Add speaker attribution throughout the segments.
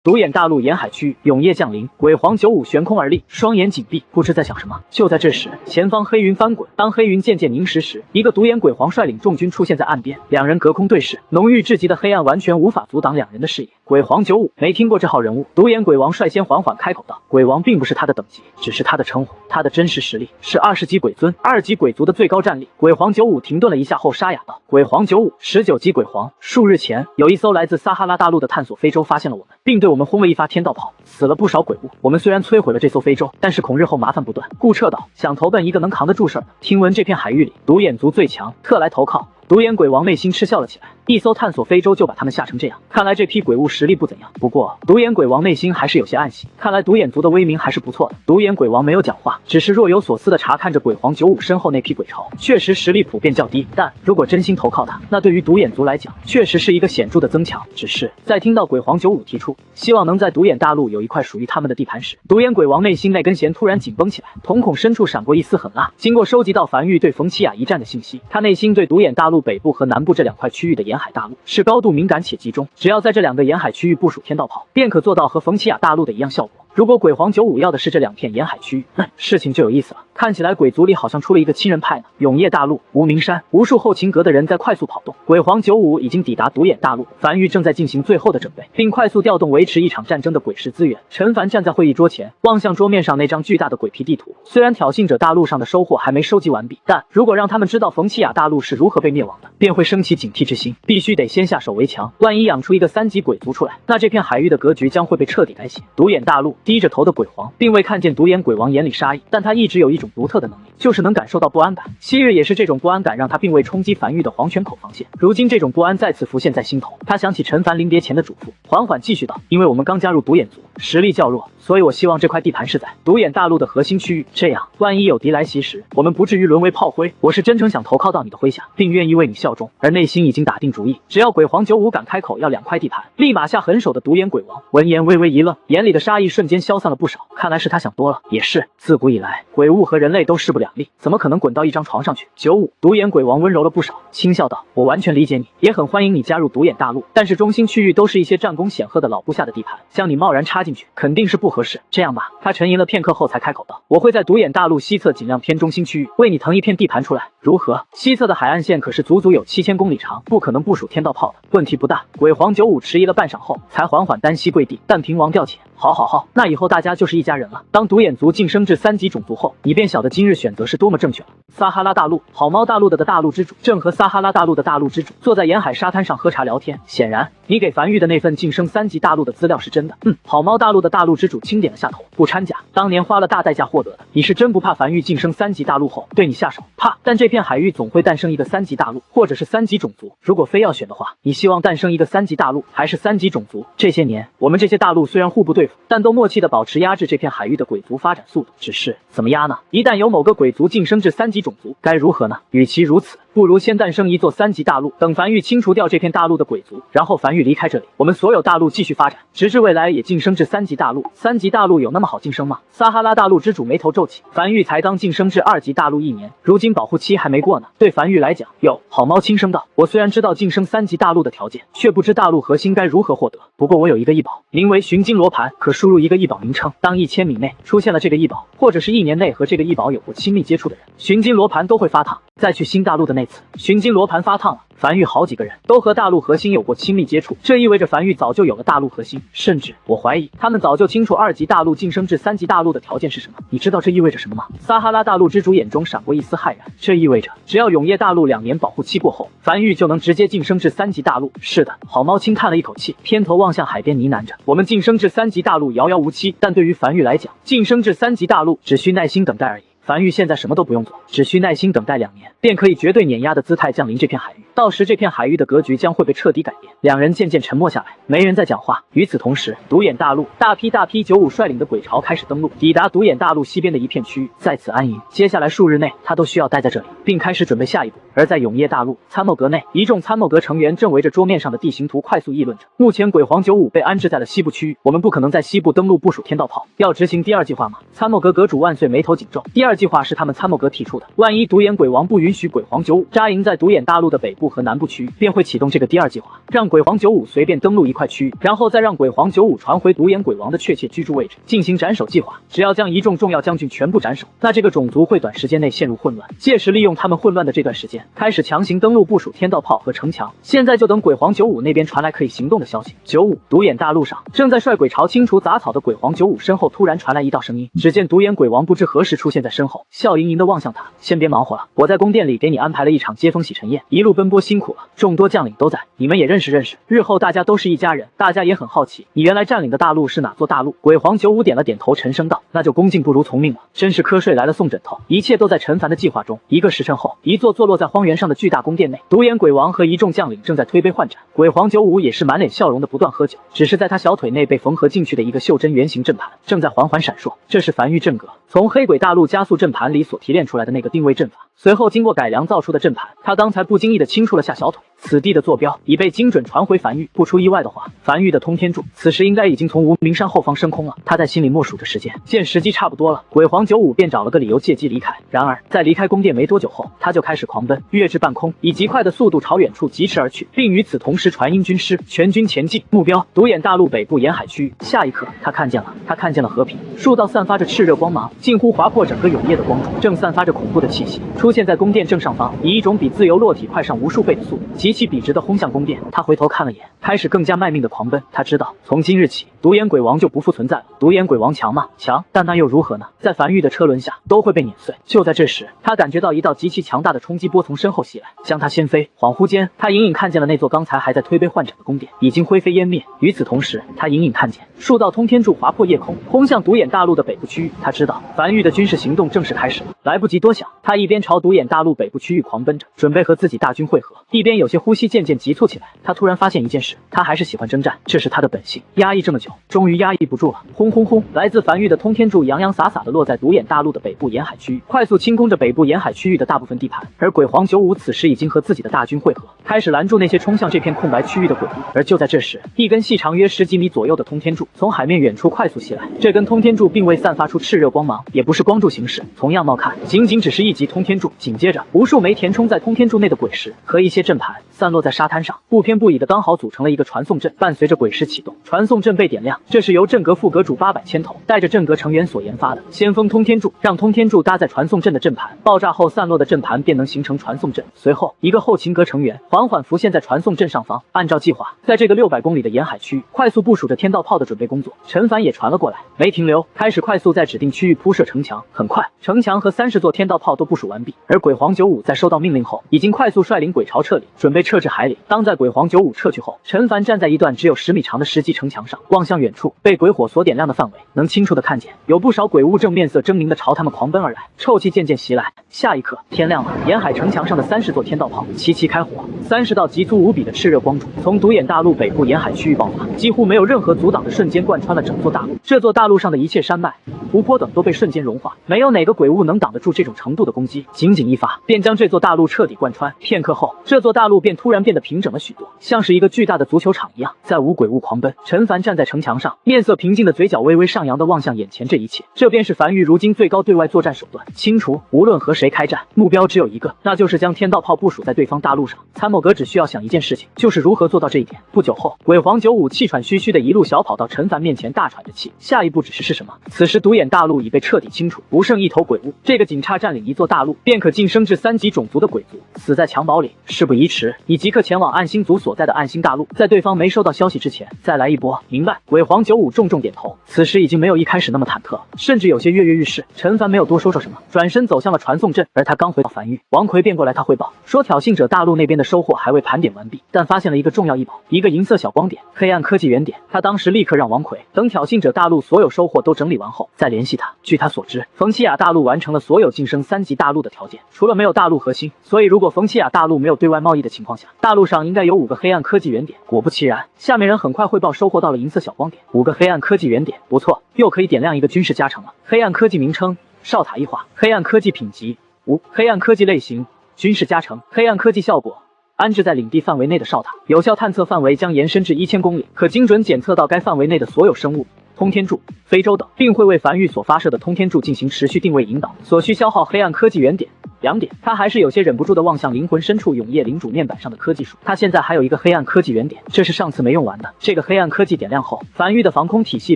Speaker 1: 独眼大陆沿海区域，永夜降临，鬼皇95悬空而立，双眼紧闭，不知在想什么。就在这时，前方黑云翻滚，当黑云渐渐凝实时，一个独眼鬼皇率领众军出现在岸边，两人隔空对视，浓郁至极的黑暗完全无法阻挡两人的视野。鬼皇95没听过这号人物，独眼鬼王率先缓缓开口道：“鬼王并不是他的等级，只是他的称呼，他的真实实力是20级鬼尊，2级鬼族的最高战力。”鬼皇95停顿了一下后沙哑道：“鬼皇95，19级鬼皇。数日前，有一艘来自撒哈拉大陆的探索非洲发现了我们，并对我们轰了一发天道炮，死了不少鬼物。我们虽然摧毁了这艘非洲，但是恐日后麻烦不断，故撤岛，想投奔一个能扛得住事儿的。听闻这片海域里独眼族最强，特来投靠。”独眼鬼王内心嗤笑了起来，一艘探索非洲就把他们吓成这样，看来这批鬼物实力不怎样。不过独眼鬼王内心还是有些暗喜，看来独眼族的威名还是不错的。独眼鬼王没有讲话，只是若有所思地查看着鬼皇95身后那批鬼巢，确实实力普遍较低，但如果真心投靠他，那对于独眼族来讲，确实是一个显著的增强。只是在听到鬼皇95提出希望能在独眼大陆有一块属于他们的地盘时，独眼鬼王内心那根弦突然紧绷起来，瞳孔深处闪过一丝狠辣。经过收集到樊玉对冯奇雅一战的信息，他内心对独眼大陆北部和南部这2块区域的沿海大陆是高度敏感且集中，只要在这2个沿海区域部署天道炮，便可做到和冯奇雅大陆的一样效果。如果鬼皇95要的是这2片沿海区域，事情就有意思了。看起来鬼族里好像出了一个亲人派呢。永夜大陆无名山，无数后勤阁的人在快速跑动。鬼皇95已经抵达独眼大陆，樊玉正在进行最后的准备，并快速调动维持一场战争的鬼石资源。陈凡站在会议桌前，望向桌面上那张巨大的鬼皮地图。虽然挑衅者大陆上的收获还没收集完毕，但如果让他们知道冯奇雅大陆是如何被灭亡的，便会升起警惕之心，必须得先下手为强。万一养出一个3级鬼族出来，那这片海域的格局将会被彻底改写。独眼大陆低着头的鬼皇并未看见独眼鬼王眼里杀意，但他一直有一种独特的能力，就是能感受到不安感。昔日也是这种不安感让他并未冲击樊玉的黄泉口防线，如今这种不安再次浮现在心头。他想起陈凡临别前的嘱咐，缓缓继续道：“因为我们刚加入独眼族，实力较弱，所以我希望这块地盘是在独眼大陆的核心区域，这样万一有敌来袭时，我们不至于沦为炮灰。我是真诚想投靠到你的麾下，并愿意为你效忠，而内心已经打定主意，只要鬼皇95敢开口要2块地盘，立马下狠手的独眼鬼王。”闻言微微一愣，眼里的杀意瞬间消散了不少，看来是他想多了。也是，自古以来鬼物和人类都势不两立，怎么可能滚到一张床上去？95，独眼鬼王温柔了不少，轻笑道：“我完全理解你，也很欢迎你加入独眼大陆，但是中心区域都是一些战功显赫的老部下的地盘，像你贸然插进去，肯定是不合适。这样吧。”他沉吟了片刻后才开口道：“我会在独眼大陆西侧尽量偏中心区域，为你腾一片地盘出来，如何？”西侧的海岸线可是足足有7000公里长，不可能部署天道炮的，问题不大。鬼皇95迟疑了半晌后，才缓缓单膝跪地，但平王调遣。好，那以后大家就是一家人了。当独眼族晋升至3级种族后，你便晓得今日选择是多么正确了。撒哈拉大陆，好猫大陆的大陆之主正和撒哈拉大陆的大陆之主坐在沿海沙滩上喝茶聊天。显然，你给樊玉的那份晋升3级大陆的资料是真的。好猫大陆的大陆之主轻点了下头，不掺假。当年花了大代价获得的，你是真不怕樊玉晋升3级大陆后对你下手？怕，但这片海域总会诞生一个3级大陆，或者是3级种族。如果非要选的话，你希望诞生一个3级大陆，还是3级种族？这些年，我们这些大陆虽然互不对付，但都默契的保持压制这片海域的鬼族发展速度。只是怎么压呢？一旦有某个鬼族晋升至3级种族，该如何呢？与其如此，不如先诞生一座3级大陆，等樊玉清除掉这片大陆的鬼族，然后樊玉离开这里，我们所有大陆继续发展，直至未来也晋升至3级大陆。3级大陆有那么好晋升吗？撒哈拉大陆之主眉头皱起，樊玉才刚晋升至2级大陆1年，如今保护期还没过呢。对樊玉来讲，好猫轻声道：“我虽然知道晋升3级大陆的条件，却不知大陆核心该如何获得。不过我有一个异宝，名为寻金罗盘，可输入一个异宝名称，当1000米内出现了这个异宝，或者是1年内和这个异宝有过亲密接触的人，寻金罗盘都会发烫。再去新大陆的那次，寻金罗盘发烫了，樊玉好几个人都和大陆核心有过亲密接触，这意味着樊玉早就有了大陆核心，甚至我怀疑他们早就清楚2级大陆晋升至3级大陆的条件是什么。你知道这意味着什么吗？”撒哈拉大陆之主眼中闪过一丝骇然，这意味着只要永夜大陆2年保护期过后，樊玉就能直接晋升至3级大陆。是的，好猫轻叹了一口气，偏头望向海边呢喃着：“我们晋升至3级大陆遥遥无期，但对于樊玉来讲，晋升至3级大陆只需耐心等待而已。”樊玉现在什么都不用做，只需耐心等待2年，便可以绝对碾压的姿态降临这片海域。到时这片海域的格局将会被彻底改变。两人渐渐沉默下来，没人再讲话。与此同时，独眼大陆大批95率领的鬼巢开始登陆，抵达独眼大陆西边的一片区域，在此安营。接下来数日内，他都需要待在这里，并并开始准备下一步。而在永业大陆参谋阁内，一众参谋阁成员正围着桌面上的地形图快速议论着。目前鬼皇95被安置在了西部区域，我们不可能在西部登陆部署天道炮，要执行第二计划吗？参谋阁阁主万岁眉头紧皱。第二计划是他们参谋阁提出的，万一独眼鬼王不允许鬼皇95扎营在独眼大陆的北部和南部区域，便会启动这个第二计划，让鬼皇95随便登陆一块区域，然后再让鬼皇95传回独眼鬼王的确切居住位置，进行斩首计划。只要将一众重要将军全部斩首，那这个种族会短时间内陷入混乱，届时利用他们混乱的这段时间，开始强行登陆部署天道炮和城墙。现在就等鬼皇95那边传来可以行动的消息。95独眼大陆上，正在率鬼巢清除杂草的鬼皇95身后突然传来一道声音，只见独眼鬼王不知何时出现在身后，笑盈盈地望向他。先别忙活了，我在宫殿里给你安排了一场接风洗尘宴，一路奔波辛苦了，众多将领都在，你们也认识认识，日后大家都是一家人。大家也很好奇，你原来占领的大陆是哪座大陆？鬼皇95点了点头，沉声道：那就恭敬不如从命了，真是瞌睡来了送枕头。一切都在陈凡的计划中。一个时辰后，一座坐落在荒原上的巨大宫殿内，独眼鬼王和一众将领正在推杯换盏。鬼皇95也是满脸笑容的不断喝酒，只是在他小腿内被缝合进去的一个袖珍圆形阵盘正在缓缓闪烁，这是梵域阵格，从黑鬼大陆加速阵盘里所提炼出来的那个定位阵法。随后经过改良造出的阵盘，他刚才不经意的轻触了下小腿，此地的坐标已被精准传回梵域。不出意外的话，梵域的通天柱此时应该已经从无名山后方升空了。他在心里默数着时间，见时机差不多了，鬼皇95便找了个理由借机离开。然而在离开宫殿没多久后，他就开始狂奔，跃至半空，以极快的速度朝远处疾驰而去，并与此同时传音军师全军前进，目标独眼大陆北部沿海区域。下一刻，他看见了和平数道散发着炽热光芒，近乎划破整个永夜的光柱，正散发着恐怖的气息，出现在宫殿正上方，以一种比自由落体快上无数倍的速度，极其笔直地轰向宫殿。他回头看了眼，开始更加卖命的狂奔。他知道，从今日起，独眼鬼王就不复存在了。独眼鬼王强吗？强，但那又如何呢？在梵域的车轮下，都会被碾碎。就在这时，他感觉到一道极其强大的冲击波从身后袭来，将他掀飞。恍惚间，他隐隐看见了那座刚才还在推杯换盏的宫殿，已经灰飞烟灭。与此同时，他隐隐看见数道通天柱划破夜空，轰向独眼大陆的北部区域。他知道，梵域的军事行动正式开始了。来不及多想，他一边朝独眼大陆北部区域狂奔着，准备和自己大军会合，一边有些呼吸渐渐急促起来。他突然发现一件事，他还是喜欢征战，这是他的本性。压抑这么久，终于压抑不住了。轰轰轰！来自梵域的通天柱洋洋洒洒地落在独眼大陆的北部沿海区域，快速清空着北部沿海区域的大部分地盘。而鬼皇95此时已经和自己的大军会合，开始拦住那些冲向这片空白区域的鬼物。而就在这时，一根细长约10几米左右的通天柱从海面远处快速袭来。这根通天柱并未散发出炽热光芒，也不是光柱形式，从样貌看，仅只是一级通天柱。紧接着，无数枚填充在通天柱内的鬼石和一些阵盘散落在沙滩上，不偏不倚的刚好组成了一个传送阵。伴随着鬼石启动，传送阵被点亮。这是由阵阁副阁主800千头带着阵阁成员所研发的先锋通天柱，让通天柱搭在传送阵的阵盘，爆炸后散落的阵盘便能形成传送阵。随后，一个后勤阁成员缓缓浮现在传送阵上方。按照计划，在这个600公里的沿海区域快速部署着天道炮的准备工作。陈凡也传了过来，没停留，开始快速在指定区域铺设城墙。很快，城墙和30座天道炮都部署完毕。而鬼皇95在收到命令后，已经快速率领鬼巢撤离，准备撤至海里。当在鬼皇95撤去后，陈凡站在一段只有10米长的石级城墙上，望向远处被鬼火所点亮的范围，能清楚的看见有不少鬼物正面色狰狞的朝他们狂奔而来，臭气渐渐袭来。下一刻，天亮了，沿海城墙上的30座天道炮齐齐开火，30道极粗无比的炽热光柱从独眼大陆北部沿海区域爆发，几乎没有任何阻挡的瞬间贯穿了整座大陆。这座大陆上的一切山脉、湖泊等都被瞬间融化，没有哪个鬼物能挡得住这种程度的攻击，仅一发便将这座大陆彻底贯穿。片刻后，这座大陆便突然变得平整了许多，像是一个巨大的足球场一样，再无鬼物狂奔。陈凡站在城墙上，面色平静的嘴角微微上扬的望向眼前这一切，这便是梵域如今最高对外作战手段，清除无论和谁开战，目标只有一个，那就是将天道炮部署在对方大陆上。参谋阁只需要想一件事情，就是如何做到这一点。不久后，鬼皇95气喘吁吁的一路小跑到陈凡面前，大喘着气。下一步指示是什么？此时独眼大陆已被彻底清除，不剩一头鬼物，这个仅差占领一座大陆，便可晋升至3级种族的鬼族。死在襁褓里，事不宜迟，你即刻前往暗星族所在的暗星大陆，在对方没收到消息之前，再来一波。明白。鬼皇95重重点头，此时已经没有一开始那么忐忑了，甚至有些跃跃欲试。陈凡没有多说什么，转身走向了传送阵。而他刚回到梵域，王奎便过来他汇报说，挑衅者大陆那边的收获还未盘点完毕，但发现了一个重要异宝，一个银色小光点，黑暗科技原点。他当时立刻让王奎等挑衅者大陆所有收获都整理完后再联系他。据他所知，冯奇亚大陆完成了所有晋升3级大陆的条件，除了没有大陆核心，所以如果冯奇亚大陆没有对外贸易的情况下，大陆上应该有5个黑暗科技原点。果不其然，下面人很快汇报收获到了银色小光点，5个黑暗科技原点，不错，又可以点亮一个军事加成了。黑暗科技名称：哨塔一化，黑暗科技品级5，黑暗科技类型军事加成，黑暗科技效果。安置在领地范围内的哨塔，有效探测范围将延伸至1000公里，可精准检测到该范围内的所有生物、通天柱、非洲等，并会为繁育所发射的通天柱进行持续定位引导。所需消耗黑暗科技原点2点，他还是有些忍不住的望向灵魂深处永夜领主面板上的科技树。他现在还有一个黑暗科技原点，这是上次没用完的。这个黑暗科技点亮后，繁育的防空体系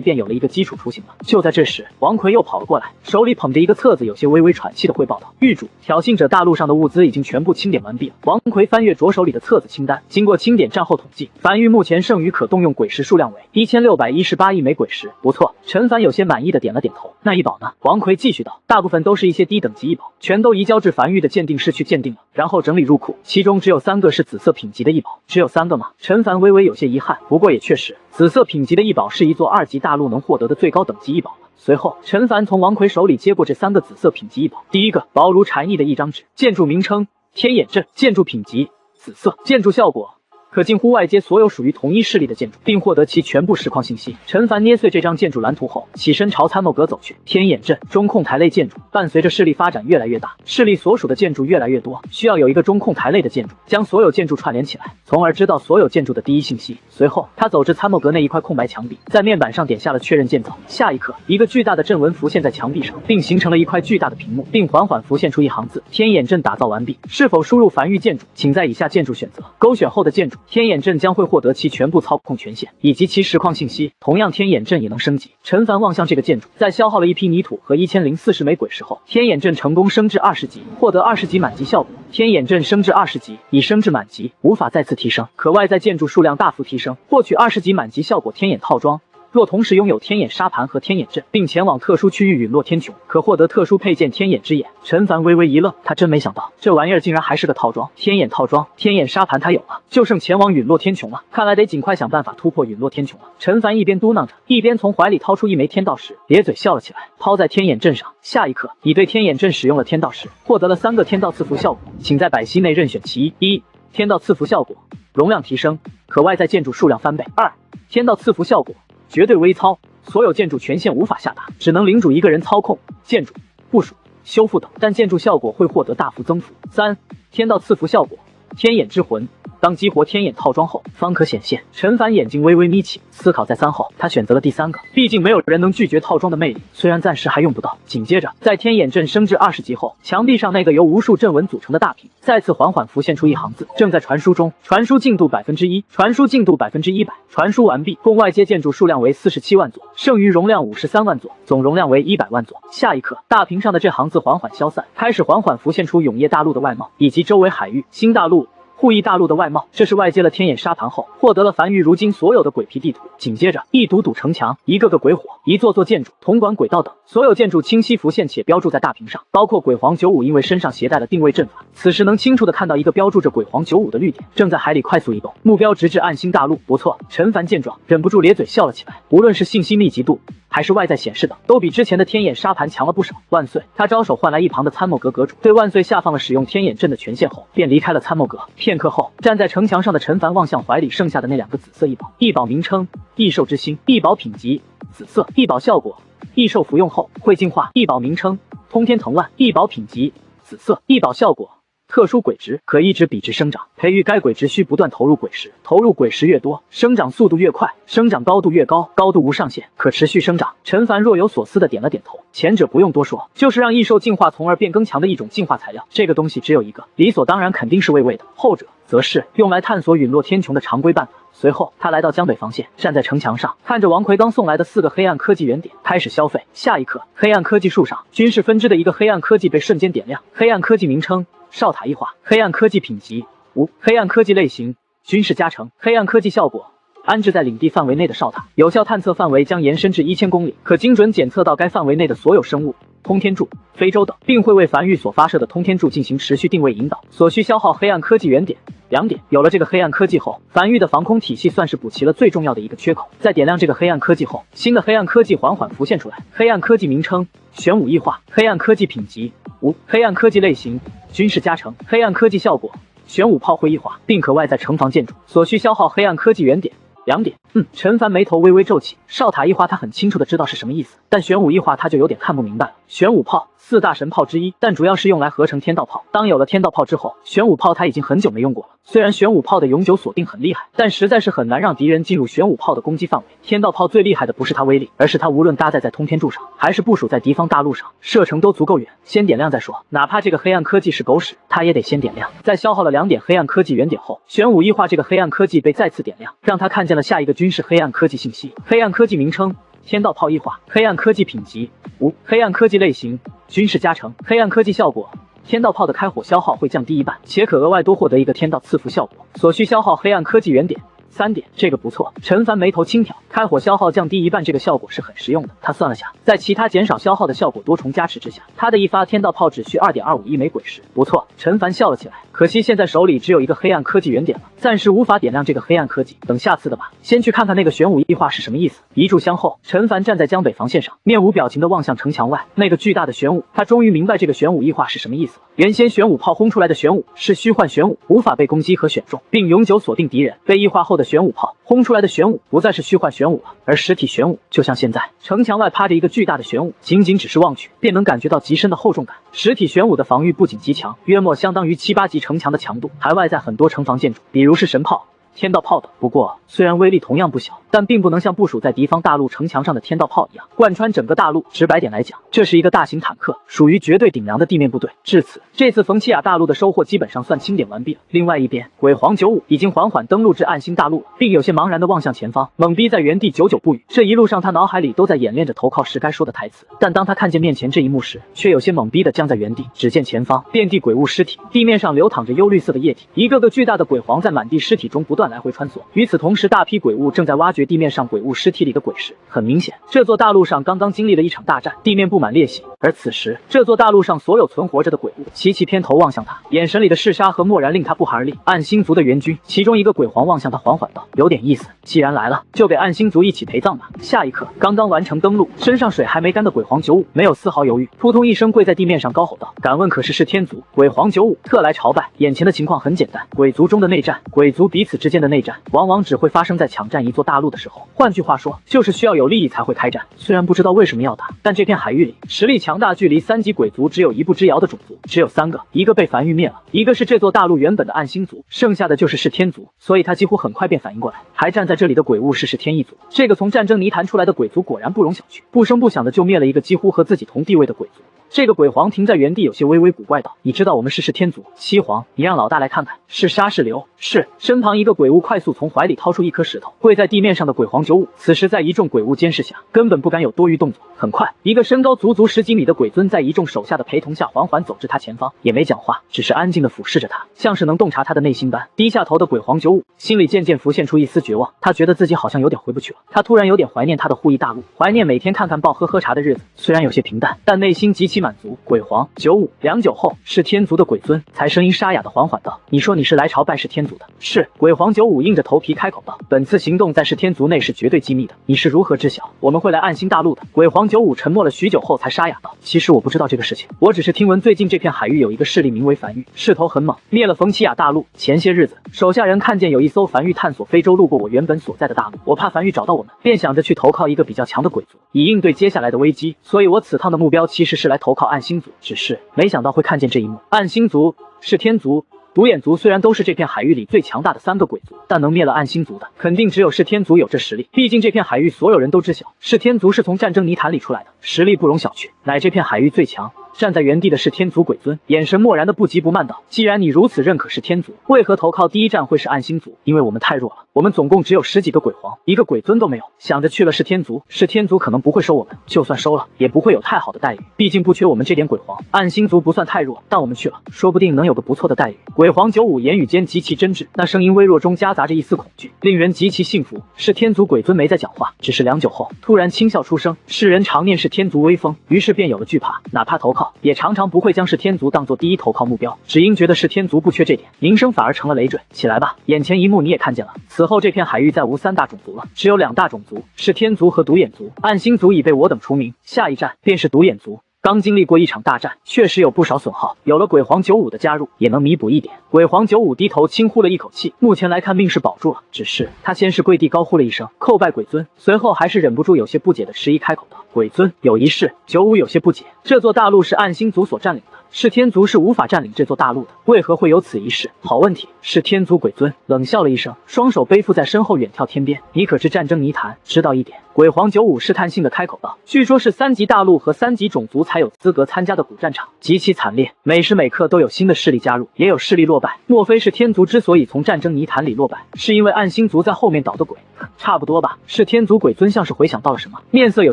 Speaker 1: 便有了一个基础雏形了。就在这时，王奎又跑了过来，手里捧着一个册子，有些微微喘气的汇报道：“狱主，挑衅者大陆上的物资已经全部清点完毕了。”王奎翻阅着手里的册子清单，经过清点战后统计，繁育目前剩余可动用鬼石数量为1618亿枚鬼石。不错，陈凡有些满意的点了点头。那异宝呢？王奎继续道：“大部分都是一些低等级异宝，全都移交至繁育的鉴定室去鉴定了，然后整理入库，其中只有3个是紫色品级的异宝。只有3个吗？”陈凡微微有些遗憾，不过也确实，紫色品级的异宝是一座2级大陆能获得的最高等级异宝了。随后，陈凡从王奎手里接过这3个紫色品级异宝。第一个，薄如蝉翼的一张纸，建筑名称：天眼阵，建筑品级：紫色，建筑效果：可近乎外界所有属于同一势力的建筑，并获得其全部实况信息。陈凡捏碎这张建筑蓝图后，起身朝参谋阁走去。天眼阵，中控台类建筑，伴随着势力发展越来越大，势力所属的建筑越来越多，需要有一个中控台类的建筑，将所有建筑串联起来，从而知道所有建筑的第一信息。随后，他走至参谋阁那一块空白墙壁，在面板上点下了确认键走。下一刻，一个巨大的阵纹浮现在墙壁上，并形成了一块巨大的屏幕，并缓缓浮现出一行字：天眼阵打造完毕，是否输入繁育建筑？请在以下建筑选择。勾选后的建筑天眼阵将会获得其全部操控权限以及其实况信息，同样天眼阵也能升级。陈凡望向这个建筑，在消耗了一批泥土和1040枚鬼石后，天眼阵成功升至20级，获得20级满级效果。天眼阵升至20级，已升至满级，无法再次提升，可外在建筑数量大幅提升，获取20级满级效果天眼套装。若同时拥有天眼沙盘和天眼阵，并前往特殊区域陨落天穹，可获得特殊配件天眼之眼。陈凡微微一愣，他真没想到这玩意儿竟然还是个套装。天眼套装，天眼沙盘他有了，就剩前往陨落天穹了。看来得尽快想办法突破陨落天穹了。陈凡一边嘟囔着，一边从怀里掏出一枚天道石，咧嘴笑了起来，抛在天眼阵上。下一刻，已对天眼阵使用了天道石，获得了3个天道赐福效果，请在百息内任选其一。1. 天道赐福效果，容量提升，可外在建筑数量翻倍。2. 天道赐福效果，绝对微操，所有建筑权限无法下达，只能领主一个人操控建筑、部署、修复等，但建筑效果会获得大幅增幅。3. 天道赐福效果，天眼之魂，当激活天眼套装后方可显现。陈凡眼睛微微眯起，思考再三后，他选择了第3个，毕竟没有人能拒绝套装的魅力，虽然暂时还用不到。紧接着，在天眼阵升至20级后，墙壁上那个由无数阵纹组成的大屏再次缓缓浮现出一行字：正在传输中，传输进度1%，传输进度100%，传输完毕。共外接建筑数量为47万座，剩余容量53万座，总容量为100万座。下一刻，大屏上的这行字缓缓消散，开始缓缓浮现出永夜大陆的外貌以及周围海域、新大陆、护翼大陆的外貌。这是外接了天眼沙盘后获得了繁育如今所有的鬼皮地图。紧接着，一堵堵城墙，一个个鬼火，一座座建筑、铜管轨道等，所有建筑清晰浮现且标注在大屏上，包括鬼皇95，因为身上携带了定位阵法，此时能清楚的看到一个标注着鬼皇95的绿点，正在海里快速移动，目标直至暗星大陆。不错，陈凡见状忍不住咧嘴笑了起来，无论是信息密集度还是外在显示等，都比之前的天眼沙盘强了不少。万岁！他招手唤来一旁的参谋阁阁主，对万岁下放了使用天眼阵的权限后，便离开了参谋阁。片刻后，站在城墙上的陈凡望向怀里剩下的那2个紫色异宝，异宝名称：异兽之心，异宝品级：紫色，异宝效果：异兽服用后会进化。异宝名称：通天藤蔓，异宝品级：紫色，异宝效果：特殊鬼植，可一直笔直生长。培育该鬼植需不断投入鬼石，投入鬼石越多，生长速度越快，生长高度越高，高度无上限，可持续生长。陈凡若有所思的点了点头。前者不用多说，就是让异兽进化从而变更强的一种进化材料。这个东西只有一个，理所当然肯定是喂喂的。后者则是用来探索陨落天穹的常规办法。随后，他来到江北防线，站在城墙上，看着王奎刚送来的4个黑暗科技原点，开始消费。下一刻，黑暗科技树上军事分支的一个黑暗科技被瞬间点亮。黑暗科技名称：哨塔异化。黑暗科技品级5。黑暗科技类型：军事加成。黑暗科技效果：安置在领地范围内的哨塔，有效探测范围将延伸至1000公里，可精准检测到该范围内的所有生物、通天柱、非洲等，并会为繁育所发射的通天柱进行持续定位引导。所需消耗黑暗科技原点2点。有了这个黑暗科技后，繁育的防空体系算是补齐了最重要的一个缺口。在点亮这个黑暗科技后，新的黑暗科技缓缓浮现出来。黑暗科技名称：玄武异化。黑暗科技品级5。黑暗科技类型：军事加成。黑暗科技效果：玄武炮会异化，并可外在城防建筑。所需消耗黑暗科技原点2点。陈凡眉头微微皱起，哨塔异化他很清楚的知道是什么意思，但玄武异化他就有点看不明白了。玄武炮4大神炮之一，但主要是用来合成天道炮。当有了天道炮之后，玄武炮它已经很久没用过了。虽然玄武炮的永久锁定很厉害，但实在是很难让敌人进入玄武炮的攻击范围。天道炮最厉害的不是它威力，而是它无论搭载在通天柱上，还是部署在敌方大陆上，射程都足够远。先点亮再说，哪怕这个黑暗科技是狗屎，它也得先点亮。在消耗了2点黑暗科技原点后，玄武异化这个黑暗科技被再次点亮，让他看见了下一个军事黑暗科技信息。黑暗科技名称：天道炮异化。黑暗科技品级5。黑暗科技类型：军事加成。黑暗科技效果：天道炮的开火消耗会降低1半，且可额外多获得一个天道赐福效果。所需消耗黑暗科技原点3点，这个不错。陈凡眉头轻挑，开火消耗降低1半，这个效果是很实用的。他算了下，在其他减少消耗的效果多重加持之下，他的一发天道炮只需 2.25亿枚鬼石，不错。陈凡笑了起来，可惜现在手里只有一个黑暗科技原点了，暂时无法点亮这个黑暗科技，等下次的吧。先去看看那个玄武异化是什么意思。一炷香后，陈凡站在江北防线上，面无表情地望向城墙外那个巨大的玄武，他终于明白这个玄武异化是什么意思了。原先玄武炮轰出来的玄武是虚幻玄武，无法被攻击和选中，并永久锁定敌人。被异化后的玄武炮轰出来的玄武不再是虚幻玄武了，而实体玄武。就像现在城墙外趴着一个巨大的玄武，仅仅只是望去便能感觉到极深的厚重感。实体玄武的防御不仅极强，约莫相当于7、8级城墙的强度，还外在很多城防建筑，比如是神炮、天道炮等。不过虽然威力同样不小，但并不能像部署在敌方大陆城墙上的天道炮一样贯穿整个大陆。直白点来讲，这是一个大型坦克，属于绝对顶梁的地面部队。至此，这次冯奇亚大陆的收获基本上算清点完毕了。另外一边，鬼皇95已经缓缓登陆至暗星大陆了，并有些茫然地望向前方，懵逼在原地久久不语。这一路上他脑海里都在演练着投靠时该说的台词，但当他看见面前这一幕时，却有些懵逼地僵在原地。只见前方遍地鬼物尸体，地面上流淌着幽绿色的液体，一个个巨大的鬼皇在满地尸体中不断来回穿梭。与此同时，大批鬼物正在挖掘地面上鬼物尸体里的鬼石。很明显，这座大陆上刚刚经历了一场大战，地面布满裂隙。而此时，这座大陆上所有存活着的鬼物齐齐偏头望向他，眼神里的嗜杀和漠然令他不寒而栗。暗星族的援军，其中一个鬼皇望向他，缓缓道：“有点意思，既然来了，就给暗星族一起陪葬吧。”下一刻，刚刚完成登陆，身上水还没干的鬼皇95没有丝毫犹豫，扑通一声跪在地面上，高吼道：“敢问可是是天族？”鬼皇95特来朝拜。眼前的情况很简单，鬼族中的内战，鬼族彼此之间的内战，往往只会发生在抢占一座大陆的时候。换句话说，就是需要有利益才会开战。虽然不知道为什么要打，但这片海域里实力强大、距离3级鬼族只有一步之遥的种族只有3个，一个被樊玉灭了，一个是这座大陆原本的暗星族，剩下的就是是天族。所以他几乎很快便反应过来，还站在这里的鬼物是天一族。这个从战争泥潭出来的鬼族果然不容小觑，不声不响的就灭了一个几乎和自己同地位的鬼族。这个鬼皇停在原地，有些微微古怪道：“你知道我们是天族？七皇，你让老大来看看。”是杀是留？是。身旁一个鬼物快速从怀里掏出一颗石头，跪在地面上的鬼皇95，此时在一众鬼物监视下，根本不敢有多余动作。很快，一个身高足10几米的鬼尊在一众手下的陪同下缓缓走至他前方，也没讲话，只是安静地俯视着他，像是能洞察他的内心般。低下头的鬼皇95心里渐渐浮现出一丝绝望，他觉得自己好像有点回不去了。他突然有点怀念他的护翼大陆，怀念每天看看报、喝喝茶的日子，虽然有些平淡，但内心极其满足。鬼皇95良久后，是天族的鬼尊才声音沙哑的缓缓道：“你说你是来朝拜是天族的？”是。鬼皇95硬着头皮开口道：“本次行动在是天族内是绝对机密的，你是如何知晓我们会来暗星大陆的？”鬼皇95沉默了许久后才沙哑道：“其实我不知道这个事情，我只是听闻最近这片海域有一个势力名为樊玉，势头很猛，灭了冯奇亚大陆。前些日子，手下人看见有一艘樊玉探索非洲路过我原本所在的大陆，我怕樊玉找到我们，便想着去投靠一个比较强的鬼族，以应对接下来的危机。所以我此趟的目标其实是来投靠暗星族，只是没想到会看见这一幕。暗星族、是天族、独眼族虽然都是这片海域里最强大的3个鬼族，但能灭了暗星族的，肯定只有是天族有这实力。毕竟这片海域所有人都知晓，是天族是从战争泥潭里出来的，实力不容小觑，乃这片海域最强。站在原地的是天族鬼尊，眼神漠然的不急不慢道：“既然你如此认可是天族，为何投靠第一站会是暗星族？因为我们太弱了，我们总共只有10几个鬼皇，一个鬼尊都没有。想着去了是天族，是天族可能不会收我们，就算收了，也不会有太好的待遇，毕竟不缺我们这点鬼皇。暗星族不算太弱，但我们去了，说不定能有个不错的待遇。”鬼皇95言语间极其真挚，那声音微弱中夹杂着一丝恐惧，令人极其幸福。是天族鬼尊没再讲话，只是良久后突然轻笑出声：“世人常念是天族威风，于是便有了惧怕，哪怕投靠，也常常不会将是天族当做第一投靠目标，只因觉得是天族不缺这点，名声反而成了累赘。起来吧，眼前一幕你也看见了，此后这片海域再无3大种族了，只有2大种族，是天族和独眼族。暗星族已被我等除名，下一站便是独眼族。”刚经历过一场大战，确实有不少损耗，有了鬼皇95的加入，也能弥补一点。鬼皇95低头轻呼了一口气，目前来看命是保住了，只是他先是跪地高呼了一声叩拜鬼尊，随后还是忍不住有些不解的迟疑开口道：“鬼尊，有一事。”95有些不解，这座大陆是暗星族所占领的。是天族是无法占领这座大陆的，为何会有此一事？好问题。是天族鬼尊冷笑了一声，双手背负在身后远眺天边。你可知战争泥潭？知道一点。鬼皇95试探性的开口道，据说是3级大陆和3级种族才有资格参加的古战场，极其惨烈，每时每刻都有新的势力加入，也有势力落败。莫非是天族之所以从战争泥潭里落败，是因为暗星族在后面捣的鬼？差不多吧。是天族鬼尊像是回想到了什么，面色有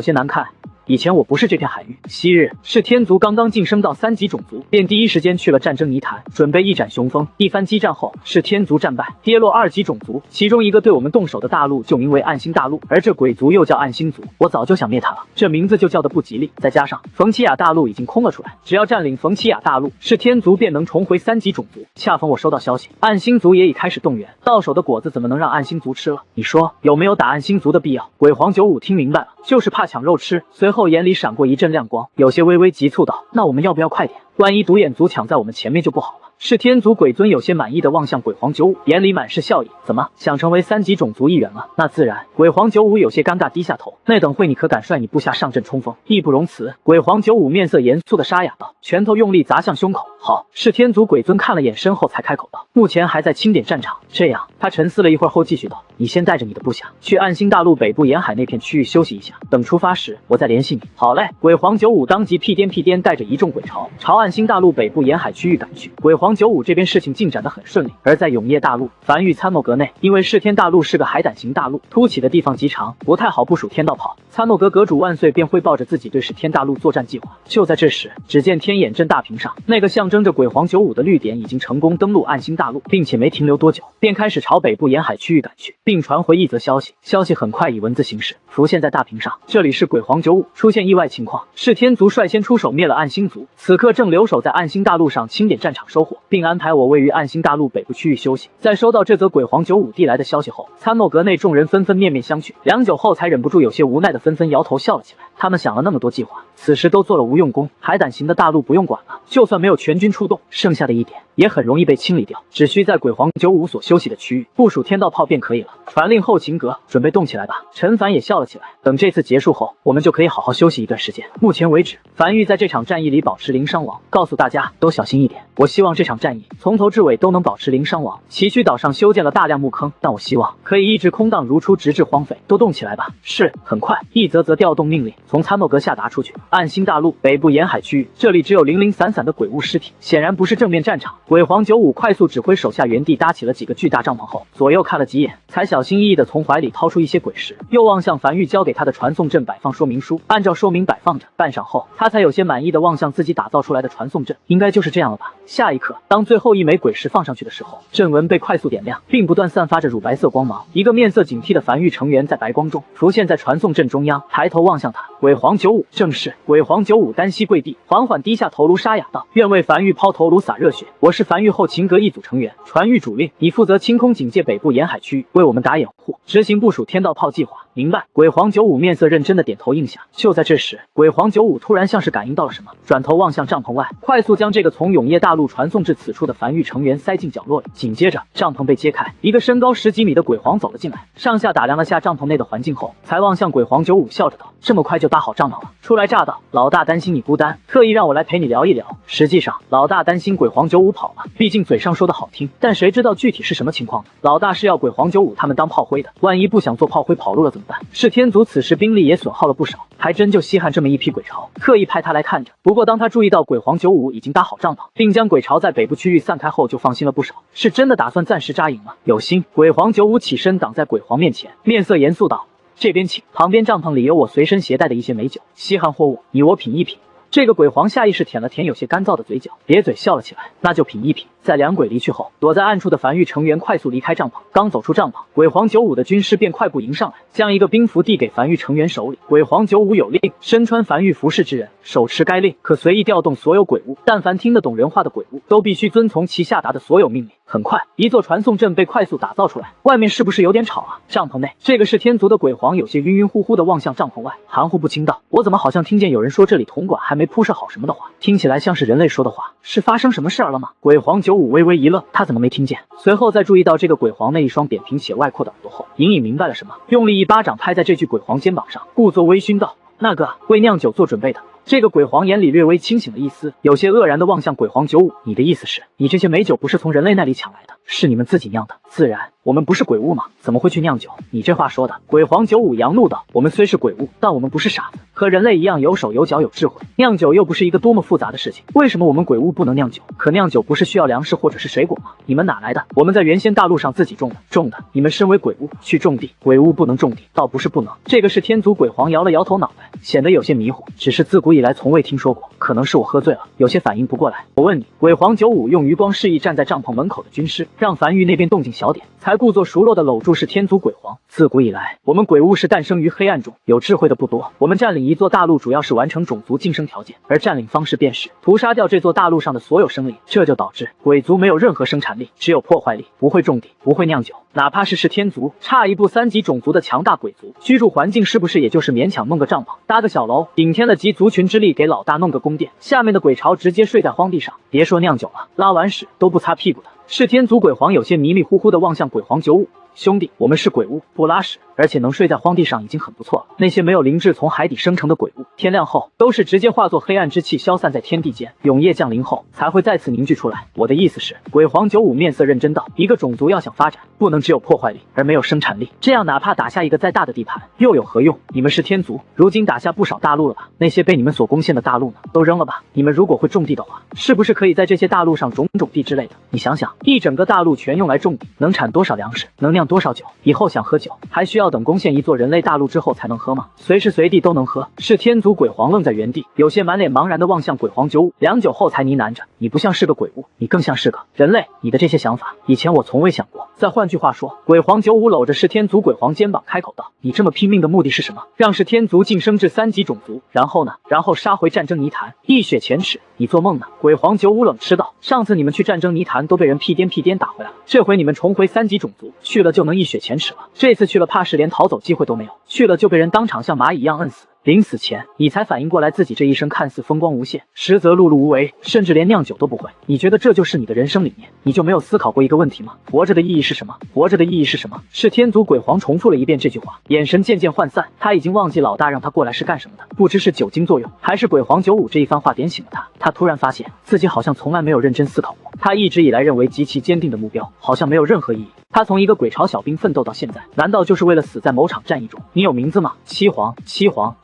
Speaker 1: 些难看。以前我不是这片海域，昔日是天族刚刚晋升到3级种族，便第一时间去了战争泥潭，准备一展雄风。一番激战后，是天族战败，跌落2级种族，其中一个对我们动手的大陆就名为暗星大陆，而这鬼族又叫暗星族。我早就想灭他了，这名字就叫的不吉利。再加上冯奇亚大陆已经空了出来，只要占领冯奇亚大陆，是天族便能重回3级种族。恰逢我收到消息，暗星族也已开始动员，到手的果子怎么能让暗星族吃了？你说有没有打暗星族的必要？鬼皇95听明白了，就是怕抢肉吃。随后眼里闪过一阵亮光，有些微微急促道：“那我们要不要快点？万一独眼族抢在我们前面就不好了。”是天族鬼尊有些满意的望向鬼皇95，眼里满是笑意。怎么想成为3级种族一员了？那自然。鬼皇95有些尴尬低下头。那等会你可敢率你部下上阵冲锋？义不容辞。鬼皇95面色严肃的沙哑道，拳头用力砸向胸口。好。是天族鬼尊看了眼身后才开口道，目前还在清点战场。这样，他沉思了一会儿后继续道，你先带着你的部下去暗星大陆北部沿海那片区域休息一下，等出发时我再联系你。好嘞。鬼皇95当即屁颠带着一众鬼潮朝暗星大陆北部沿海区域赶去。鬼皇95这边事情进展得很顺利，而在永夜大陆繁育参谋阁内，因为噬天大陆是个海胆型大陆，凸起的地方极长，不太好部署天道炮。参谋阁阁主万岁便汇报着自己对噬天大陆作战计划。就在这时，只见天眼阵大屏上那个象征着鬼皇95的绿点已经成功登陆暗星大陆，并且没停留多久，便开始朝北部沿海区域赶去，并传回一则消息。消息很快以文字形式浮现在大屏上，这里是鬼皇95，出现意外情况，是天族率先出手灭了暗星族，此刻正留守在暗星大陆上清点战场收获，并安排我位于暗星大陆北部区域休息。在收到这则鬼皇95递来的消息后，参谋阁内众人纷纷面面相觑，良久后才忍不住有些无奈的纷纷摇头笑了起来。他们想了那么多计划，此时都做了无用功，海胆型的大陆不用管了，就算没有全军出动，剩下的一点也很容易被清理掉，只需在鬼皇95所休息的区域部署天道炮便可以了。传令后秦阁，准备动起来吧。陈凡也笑了起来，等这次结束后，我们就可以好好休息一段时间。目前为止，樊玉在这场战役里保持零伤亡，告诉大家都小心一点。我希望这场战役从头至尾都能保持零伤亡。崎岖岛上修建了大量墓坑，但我希望可以一直空荡如初，直至荒废。都动起来吧。是。很快，一则调动命令从参谋阁下达出去。暗星大陆北部沿海区域，这里只有零零散散的鬼物尸体，显然不是正面战场。鬼皇95快速指挥手下原地搭起了几个巨大帐篷后，左右看了几眼，才小心翼翼地从怀里掏出一些鬼石，又望向樊玉交给他的传送阵摆放说明书，按照说明摆放着。半晌后，他才有些满意地望向自己打造出来的传送阵，应该就是这样了吧。下一刻，当最后一枚鬼石放上去的时候，阵纹被快速点亮，并不断散发着乳白色光芒。一个面色警惕的樊玉成员在白光中浮现在传送阵中央，抬头望向他。鬼皇95，正是。鬼皇95单膝跪地，缓缓低下头颅，沙哑道：“愿为樊玉抛头颅洒热血。我是樊玉后秦阁一组成员，传谕主令，你负责清空警戒北部沿海区域，为我们打掩护，执行部署天道炮计划。明白。”鬼皇95面色认真的点头应下。就在这时，鬼皇95突然像是感应到了什么，转头望向帐篷外，快速将这个从永夜大陆传送至此处的樊玉成员塞进角落里。紧接着，帐篷被揭开，一个身高10几米的鬼皇走了进来，上下打量了下帐篷内的环境后，才望向鬼皇95，笑着道：“这么快就搭好帐篷了？”初来乍到，老大担心你孤单，特意让我来陪你聊一聊。实际上，老大担心鬼皇95跑了，毕竟嘴上说的好听，但谁知道具体是什么情况呢？老大是要鬼皇95他们当炮灰的，万一不想做炮灰跑路了怎么办？是天族此时兵力也损耗了不少，还真就稀罕这么一批鬼潮，特意派他来看着。不过当他注意到鬼皇95已经搭好帐篷，并将鬼潮在北部区域散开后，就放心了不少。是真的打算暂时扎营了？有心。鬼皇95起身挡在鬼皇面前，面色严肃道：“这边请，旁边帐篷里有我随身携带的一些美酒，稀罕货物，你我品一品。”这个鬼皇下意识舔了舔有些干燥的嘴角，咧嘴笑了起来。那就品一品。在两鬼离去后，躲在暗处的樊玉成员快速离开帐篷。刚走出帐篷，鬼皇95的军师便快步迎上来，将一个兵符递给樊玉成员手里。鬼皇95有令，身穿樊玉服饰之人手持该令，可随意调动所有鬼物，但凡听得懂人话的鬼物，都必须遵从其下达的所有命令。很快，一座传送阵被快速打造出来。外面是不是有点吵啊？帐篷内，这个是天族的鬼皇有些晕晕乎乎的望向帐篷外，含糊不清道：“我怎么好像听见有人说这里铜管还没铺设好什么的话？听起来像是人类说的话，是发生什么事儿了吗？”鬼皇95微微一愣，他怎么没听见？随后再注意到这个鬼皇那一双扁平且外扩的耳朵后，隐隐明白了什么，用力一巴掌拍在这具鬼皇肩膀上，故作微醺道：“那个为酿酒做准备的。”这个鬼皇眼里略微清醒了一丝，有些愕然地望向鬼皇95：“你的意思是，你这些美酒不是从人类那里抢来的，是你们自己酿的？自然，我们不是鬼物吗？怎么会去酿酒？”你这话说的！鬼皇95扬怒道：“我们虽是鬼物，但我们不是傻子，和人类一样有手有脚有智慧。酿酒又不是一个多么复杂的事情，为什么我们鬼物不能酿酒？可酿酒不是需要粮食或者是水果吗？你们哪来的？我们在原先大陆上自己种的。你们身为鬼物去种地，鬼物不能种地，倒不是不能。”这个是天族鬼皇摇了摇头脑袋，显得有些迷糊，只是自古以来从未听说过，可能是我喝醉了，有些反应不过来。我问你，鬼皇95用余光示意站在帐篷门口的军师，让樊玉那边动静小点，才故作熟络的搂住是天族鬼皇。自古以来，我们鬼物是诞生于黑暗中，有智慧的不多。我们占领一座大陆，主要是完成种族晋升条件，而占领方式便是屠杀掉这座大陆上的所有生灵，这就导致鬼族没有任何生产力，只有破坏力，不会种地，不会酿酒。哪怕是天族，差一步3级种族的强大鬼族，居住环境是不是也就是勉强弄个帐篷，搭个小楼，顶天了集族群之力给老大弄个宫殿，下面的鬼巢直接睡在荒地上，别说酿酒了，拉完屎都不擦屁股的。是天族鬼皇有些迷迷糊糊的望向鬼皇95：“兄弟，我们是鬼物，不拉屎，而且能睡在荒地上已经很不错了。那些没有灵智从海底生成的鬼物，天亮后都是直接化作黑暗之气消散在天地间，永夜降临后才会再次凝聚出来。我的意思是，鬼皇95面色认真道：一个种族要想发展，不能只有破坏力而没有生产力，这样哪怕打下一个再大的地盘，又有何用？你们是天族，如今打下不少大陆了吧？那些被你们所攻陷的大陆呢，都扔了吧？你们如果会种地的话，是不是可以在这些大陆上种地之类的？你想想，一整个大陆全用来种地，能产多少粮食？能酿多少酒？以后想喝酒，还需要等攻陷一座人类大陆之后才能喝吗？随时随地都能喝。是天族鬼皇愣在原地，有些满脸茫然的望向鬼皇95，良久后才呢喃着：你不像是个鬼物，你更像是个人类。你的这些想法，以前我从未想过。再换句话说，鬼皇95搂着是天族鬼皇肩膀开口道：你这么拼命的目的是什么？让是天族晋升至3级种族，然后呢？然后杀回战争泥潭，一雪前耻。你做梦呢？鬼皇95冷嗤道：上次你们去战争泥潭都被人屁颠打回来了，这回你们重回3级种族，去了就能一雪前耻了。这次去了怕是连逃走机会都没有，去了就被人当场像蚂蚁一样摁死。临死前，你才反应过来自己这一生看似风光无限，实则碌碌无为，甚至连酿酒都不会。你觉得这就是你的人生理念？你就没有思考过一个问题吗？活着的意义是什么？活着的意义是什么？是天族鬼皇重复了一遍这句话，眼神渐渐涣散。他已经忘记老大让他过来是干什么的，不知是酒精作用，还是鬼皇95这一番话点醒了他。他突然发现自己好像从来没有认真思考过，他一直以来认为极其坚定的目标，好像没有任何意义。他从一个鬼巢小兵奋斗到现在，难道就是为了死在某场战役中？你有名字吗？七皇，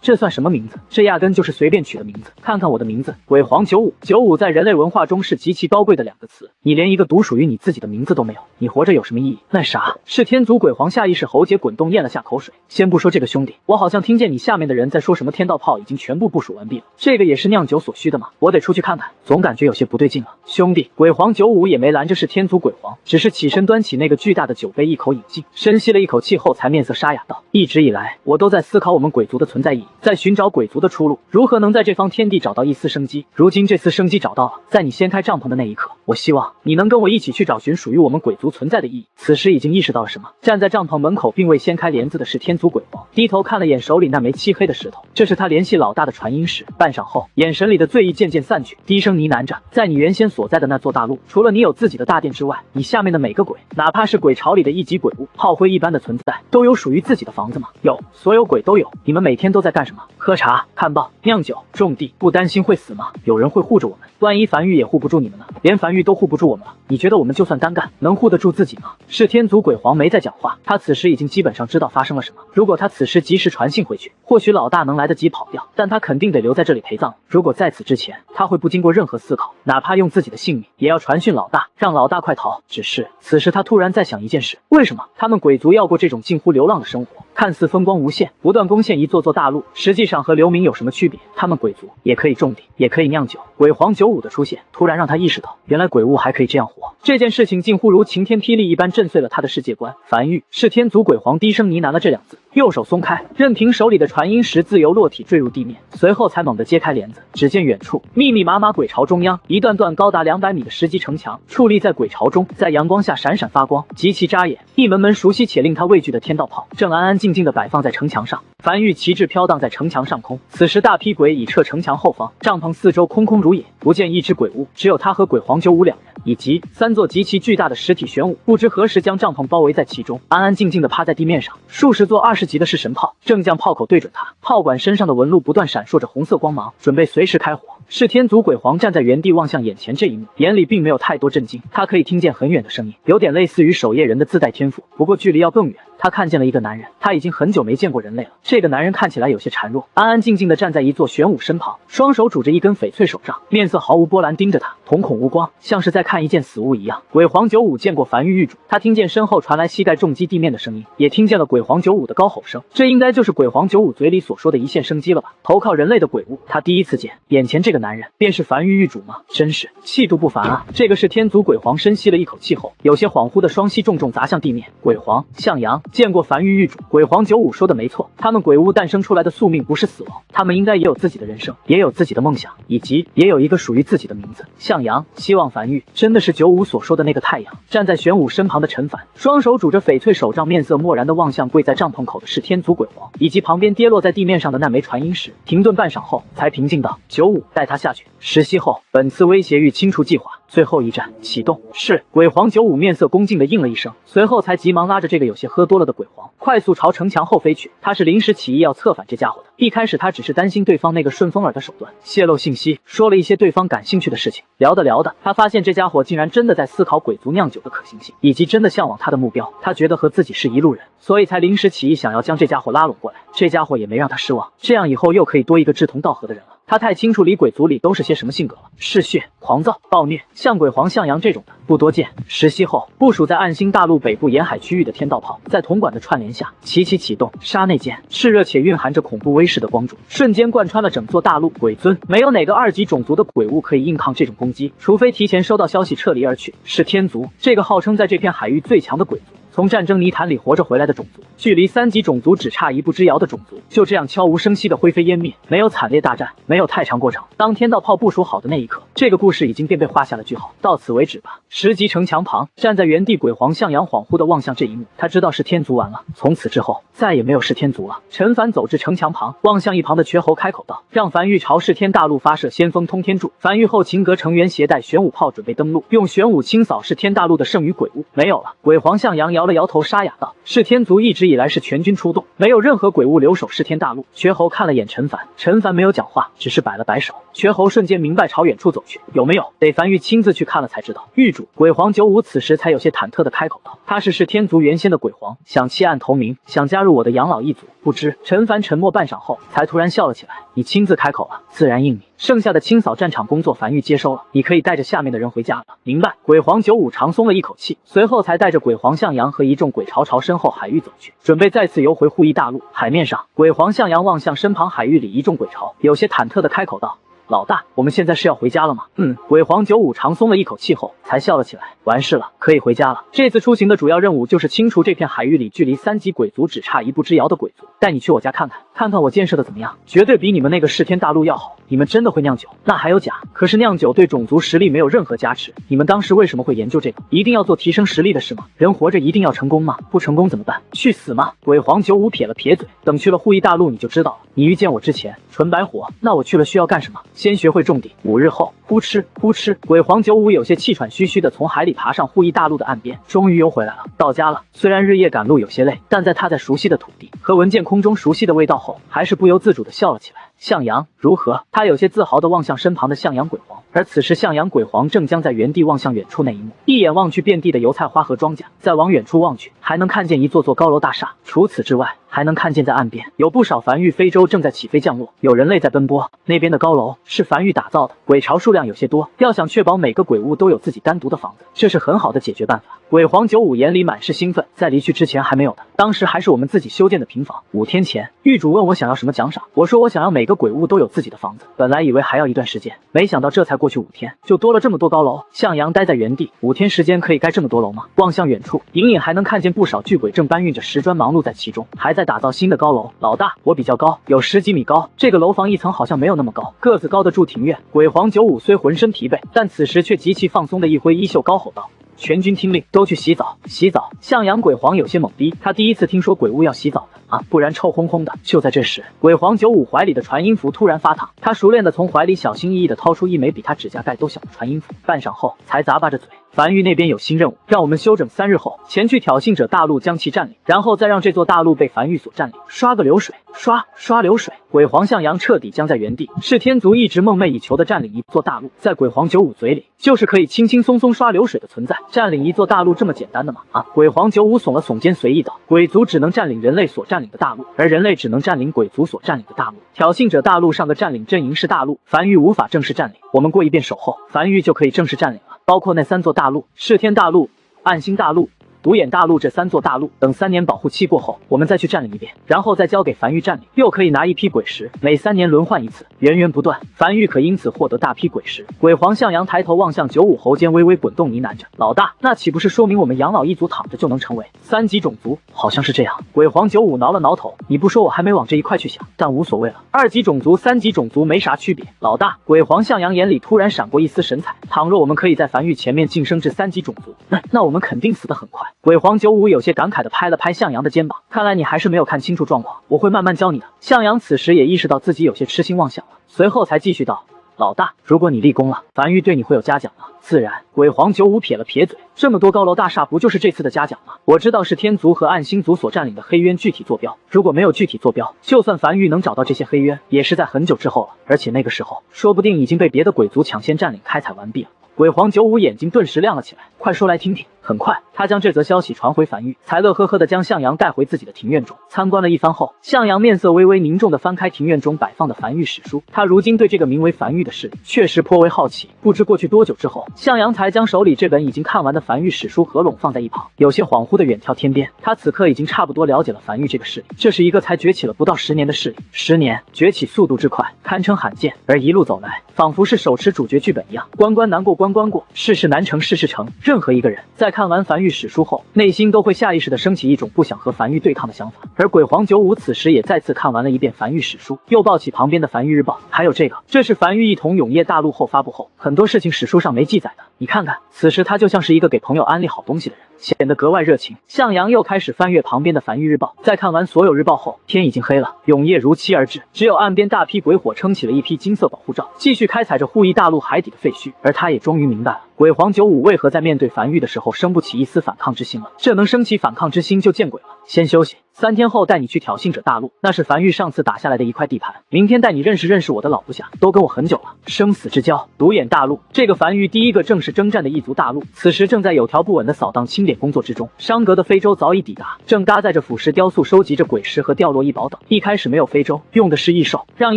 Speaker 1: 这算什么名字？这压根就是随便取的名字。看看我的名字，鬼皇95在人类文化中是极其高贵的2个词，你连一个独属于你自己的名字都没有，你活着有什么意义？那啥，是天族鬼皇下意识喉结滚动，咽了下口水。先不说这个兄弟，我好像听见你下面的人在说什么天道炮已经全部部署完毕了，这个也是酿酒所需的吗？我得出去看看，总感觉有些不对劲了。兄弟，鬼皇95也没拦着是天族鬼皇，只是起身端起那个巨大的酒杯一口饮尽，深吸了一口气后才面色沙哑道：一直以来我都在思考我们鬼族的存在意义，在寻找鬼族的出路，如何能在这方天地找到一丝生机。如今这丝生机找到了，在你掀开帐篷的那一刻，我希望你能跟我一起去找寻属于我们鬼族存在的意义。此时已经意识到了什么，站在帐篷门口并未掀开帘子的是天族鬼皇，低头看了眼手里那枚漆黑的石头，这是他联系老大的传音石。半晌后，眼神里的醉意渐渐散去，低声呢喃着：在你原先所在的那座大陆，除了你有自己的大殿之外，你下面的每个鬼，哪怕是鬼巢里的一级鬼物、炮灰一般的存在，都有属于自己的房子吗？有，所有鬼都有。你们每天都在干什么？喝茶、看报、酿酒、种地，不担心会死吗？有人会护着我们，万一樊玉也护不住你们呢？连樊玉都护不住我们了，你觉得我们就算单干，能护得住自己吗？是天族鬼皇没在讲话，他此时已经基本上知道发生了什么。如果他此时及时传信回去，或许老大能来得及跑掉，但他肯定得留在这里陪葬。如果在此之前，他会不经过任何思考，哪怕用自己的性命，也要传讯老大，让老大快逃。只是此时他突然在想想一件事：为什么他们鬼族要过这种近乎流浪的生活？看似风光无限，不断攻陷一座座大陆，实际上和流民有什么区别？他们鬼族也可以种地，也可以酿酒。鬼皇95的出现，突然让他意识到，原来鬼物还可以这样活。这件事情近乎如晴天霹雳一般震碎了他的世界观。梵豫是天族鬼皇低声呢喃了这2字，右手松开，任凭手里的传音石自由落体坠入地面，随后才猛地揭开帘子，只见远处密密麻麻鬼巢中央，一段段高达200米的石级城墙矗立在鬼巢中，在阳光下闪闪发光，极其扎眼。一门门熟悉且令他畏惧的天道炮正安安静静地摆放在城墙上，梵豫旗帜飘荡在城墙上空。此时大批鬼已撤城墙后方，帐篷四周空空如也，不见一只鬼物，只有他和鬼皇95两人，以及3座极其巨大的实体玄武，不知何时将帐篷包围在其中，安安静静地趴在地面上。数十座20级的式神炮正将炮口对准他，炮管身上的纹路不断闪烁着红色光芒，准备随时开火。是天族鬼皇站在原地望向眼前这一幕，眼里并没有太多震惊，他可以听见很远的声音，有点类似于守夜人的自带天赋，不过距离要更远。他看见了一个男人，他已经很久没见过人类了。这个男人看起来有些孱弱，安安静静地站在一座玄武身旁，双手拄着一根翡翠手杖，面色毫无波澜，盯着他，瞳孔无光，像是在看一件死物一样。鬼皇95见过梵豫狱主，他听见身后传来膝盖重击地面的声音，也听见了鬼皇95的高吼声，这应该就是鬼皇95嘴里所说的一线生机了吧？投靠人类的鬼物，他第一次见，眼前这个男人便是梵豫狱主吗？真是气度不凡啊！这个是天族鬼皇深吸了一口气后，有些恍惚的双膝重重砸向地面。鬼皇向阳见过梵豫狱主，鬼皇95说的没错，他们鬼物诞生出来的宿命不是死亡，他们应该也有自己的人生，也有自己的梦想，以及也有一个属于自己的名字。向阳希望梵豫真的是95所说的那个太阳。站在玄武身旁的陈凡，双手拄着翡翠手杖，面色漠然地望向跪在帐篷口的是天族鬼皇，以及旁边跌落在地面上的那枚传音石，停顿半晌后才平静道：95，带他下去。实习后，本次威胁欲清除计划最后一战启动。是。鬼皇95面色恭敬地应了一声，随后才急忙拉着这个有些喝多了的鬼皇快速朝城墙后飞去。他是临时起意要策反这家伙的，一开始他只是担心对方那个顺风耳的手段泄露信息，说了一些对方感兴趣的事情。聊着聊着，他发现这家伙竟然真的在思考鬼族酿酒的可行性，以及真的向往他的目标。他觉得和自己是一路人，所以才临时起意想要将这家伙拉拢过来。这家伙也没让他失望，这样以后又可以多一个志同道合的人了。他太清楚李鬼族里都是些什么性格了，嗜血、狂躁、暴虐，像鬼皇向阳这种的不多见。实习后，部署在暗星大陆北部沿海区域的天道炮，在铜管的串联下齐齐启动，刹那间炽热且蕴含着恐怖威势的光柱瞬间贯穿了整座大陆。鬼尊没有哪个2级种族的鬼物可以硬抗这种攻击，除非提前收到消息撤离而去。是天族这个号称在这片海域最强的鬼族，从战争泥潭里活着回来的种族，距离3级种族只差一步之遥的种族，就这样悄无声息的灰飞烟灭，没有惨烈大战，没有太长过程。当天道炮部署好的那一刻，这个故事已经便被画下了句号，到此为止吧。10级城墙旁站在原地，鬼皇向阳恍惚地望向这一幕，他知道是天族完了，从此之后再也没有是天族了。陈凡走至城墙旁，望向一旁的瘸猴开口道：“让梵豫朝是天大陆发射先锋通天柱。”梵豫后秦阁成员携带玄武炮准备登陆，用玄武清扫是天大陆的剩余鬼物。没有了。鬼皇向阳摇了摇头，沙哑道：“是天族一直以来是全军出动，没有任何鬼物留守是天大陆。”瘸猴看了眼陈凡，陈凡没有讲话，只是摆了摆手。瘸猴瞬间明白，朝远处走去。有没有？得梵豫亲自去看了才知道。狱主鬼皇95此时才有些忐忑的开口道：“他是天族原先的鬼皇，想弃暗投明，想加入我的养老一族。不知。”陈凡沉默半晌后，才突然笑了起来：“你亲自开口了，自然应你。剩下的清扫战场工作，梵豫接收了，你可以带着下面的人回家了。”明白。鬼皇95长松了一口气，随后才带着鬼皇向阳和一众鬼巢朝身后海域走去，准备再次游回护翼大陆。海面上，鬼皇向阳望向身旁海域里一众鬼巢，有些忐忑的开口道：“老大，我们现在是要回家了吗？”鬼皇95长松了一口气后，才笑了起来：“完事了，可以回家了。这次出行的主要任务就是清除这片海域里距离3级鬼族只差一步之遥的鬼族，带你去我家看看，看看我建设的怎么样，绝对比你们那个是天大陆要好。你们真的会酿酒？那还有假？可是酿酒对种族实力没有任何加持，你们当时为什么会研究这个？一定要做提升实力的事吗？人活着一定要成功吗？不成功怎么办？去死吗？”鬼皇95撇了撇嘴：“等去了护翼大陆你就知道了。你遇见我之前纯白活，那我去了需要干什么？先学会种地。5日后，呼哧呼哧，鬼皇95有些气喘吁吁的从海里爬上护翼大陆的岸边，终于游回来了。到家了。虽然日夜赶路有些累，但在踏在熟悉的土地和闻见空中熟悉的味道后，还是不由自主的笑了起来。向阳如何？他有些自豪地望向身旁的向阳鬼皇，而此时向阳鬼皇正将在原地望向远处那一幕，一眼望去遍地的油菜花和庄稼，再往远处望去，还能看见一座座高楼大厦。除此之外，还能看见在岸边有不少繁育飞舟正在起飞降落，有人类在奔波。那边的高楼是繁育打造的，鬼巢数量有些多，要想确保每个鬼物都有自己单独的房子，这是很好的解决办法。鬼皇95眼里满是兴奋，在离去之前还没有的，当时还是我们自己修建的平房。5天前，狱主问我想要什么奖赏，我说我想要每个鬼物都有自己的房子。本来以为还要一段时间，没想到这才过去5天，就多了这么多高楼。向阳呆在原地，5天时间可以盖这么多楼吗？望向远处，隐隐还能看见不少巨鬼正搬运着石砖忙碌在其中，还在打造新的高楼。老大，我比较高，有10几米高，这个楼房一层好像没有那么高，个子高得住庭院。鬼皇95虽浑身疲惫，但此时却极其放松的一挥衣袖，高吼道：全军听令，都去洗澡！洗澡！向阳鬼皇有些懵逼，他第一次听说鬼物要洗澡的啊，不然臭烘烘的。就在这时，鬼皇95怀里的传音符突然发烫，他熟练的从怀里小心翼翼的掏出一枚比他指甲盖都小的传音符，半晌后才咂巴着嘴。樊玉那边有新任务，让我们休整3日后前去挑衅者大陆将其占领，然后再让这座大陆被樊玉所占领。刷个流水，刷流水。鬼皇向阳彻底僵在原地，是天族一直梦寐以求的占领一座大陆，在鬼皇95嘴里就是可以轻轻松松刷流水的存在。占领一座大陆这么简单的吗？啊！鬼皇95耸了耸肩，随意道：鬼族只能占领人类所占领的大陆，而人类只能占领鬼族所占领的大陆。挑衅者大陆上的占领阵营是大陆，樊玉无法正式占领，我们过一遍手后，樊玉就可以正式占领了。包括那3座大陆：噬天大陆、暗星大陆、独眼大陆这3座大陆。等3年保护期过后，我们再去占领一遍，然后再交给樊玉占领，又可以拿一批鬼石，每3年轮换一次，源源不断。樊玉可因此获得大批鬼石。鬼皇向阳抬头望向95，喉间微微滚动，呢喃着：老大，那岂不是说明我们养老一族躺着就能成为3级种族？好像是这样。鬼皇95挠了挠头，你不说我还没往这一块去想，但无所谓了，2级种族、3级种族没啥区别。老大，鬼皇向阳眼里突然闪过一丝神采，倘若我们可以在樊玉前面晋升至3级种族，那我们肯定死得很快。鬼皇95有些感慨地拍了拍向阳的肩膀，看来你还是没有看清楚状况，我会慢慢教你的。向阳此时也意识到自己有些痴心妄想了，随后才继续道：老大，如果你立功了，樊玉对你会有嘉奖的。自然。鬼皇95撇了撇嘴，这么多高楼大厦不就是这次的嘉奖吗？我知道是天族和暗星族所占领的黑渊具体坐标，如果没有具体坐标，就算樊玉能找到这些黑渊，也是在很久之后了，而且那个时候说不定已经被别的鬼族抢先占领开采完毕了。鬼皇95眼睛顿时亮了起来，快说来听听。很快，他将这则消息传回樊玉，才乐呵呵地将向阳带回自己的庭院中。参观了一番后，向阳面色微微凝重地翻开庭院中摆放的樊玉史书。他如今对这个名为樊玉的事确实颇为好奇。不知过去多久之后，向阳才将手里这本已经看完的樊玉史书合拢放在一旁，有些恍惚地远眺天边。他此刻已经差不多了解了樊玉这个势力，这是一个才崛起了不到10年的势力，10年崛起速度之快，堪称罕见。而一路走来，仿佛是手持主角剧本一样，关关难过关关过，事事难成事事成。任何一个人在看完樊玉史书后，内心都会下意识地升起一种不想和樊玉对抗的想法。而鬼皇95此时也再次看完了一遍樊玉史书，又抱起旁边的樊玉日报，还有这是樊玉一同永业大陆后发布后，很多事情史书上没记载的，你看看。此时他就像是一个给朋友安利好东西的人，显得格外热情。向阳又开始翻阅旁边的樊玉日报，在看完所有日报后，天已经黑了，永夜如期而至，只有岸边大批鬼火撑起了一批金色保护罩，继续开采着护翼大陆海底的废墟。而他也终于明白了，鬼皇95为何在面对樊玉的时候生不起一丝反抗之心了。这能生起反抗之心就见鬼了。先休息，3天后带你去挑衅者大陆，那是樊玉上次打下来的一块地盘。明天带你认识认识我的老部下，都跟我很久了，生死之交。独眼大陆，这个樊玉第一个正式征战的一族大陆，此时正在有条不紊的扫荡清点工作之中。商阁的非洲早已抵达，正搭载着腐蚀雕塑，收集着鬼石和掉落异宝等。一开始没有非洲，用的是异兽，让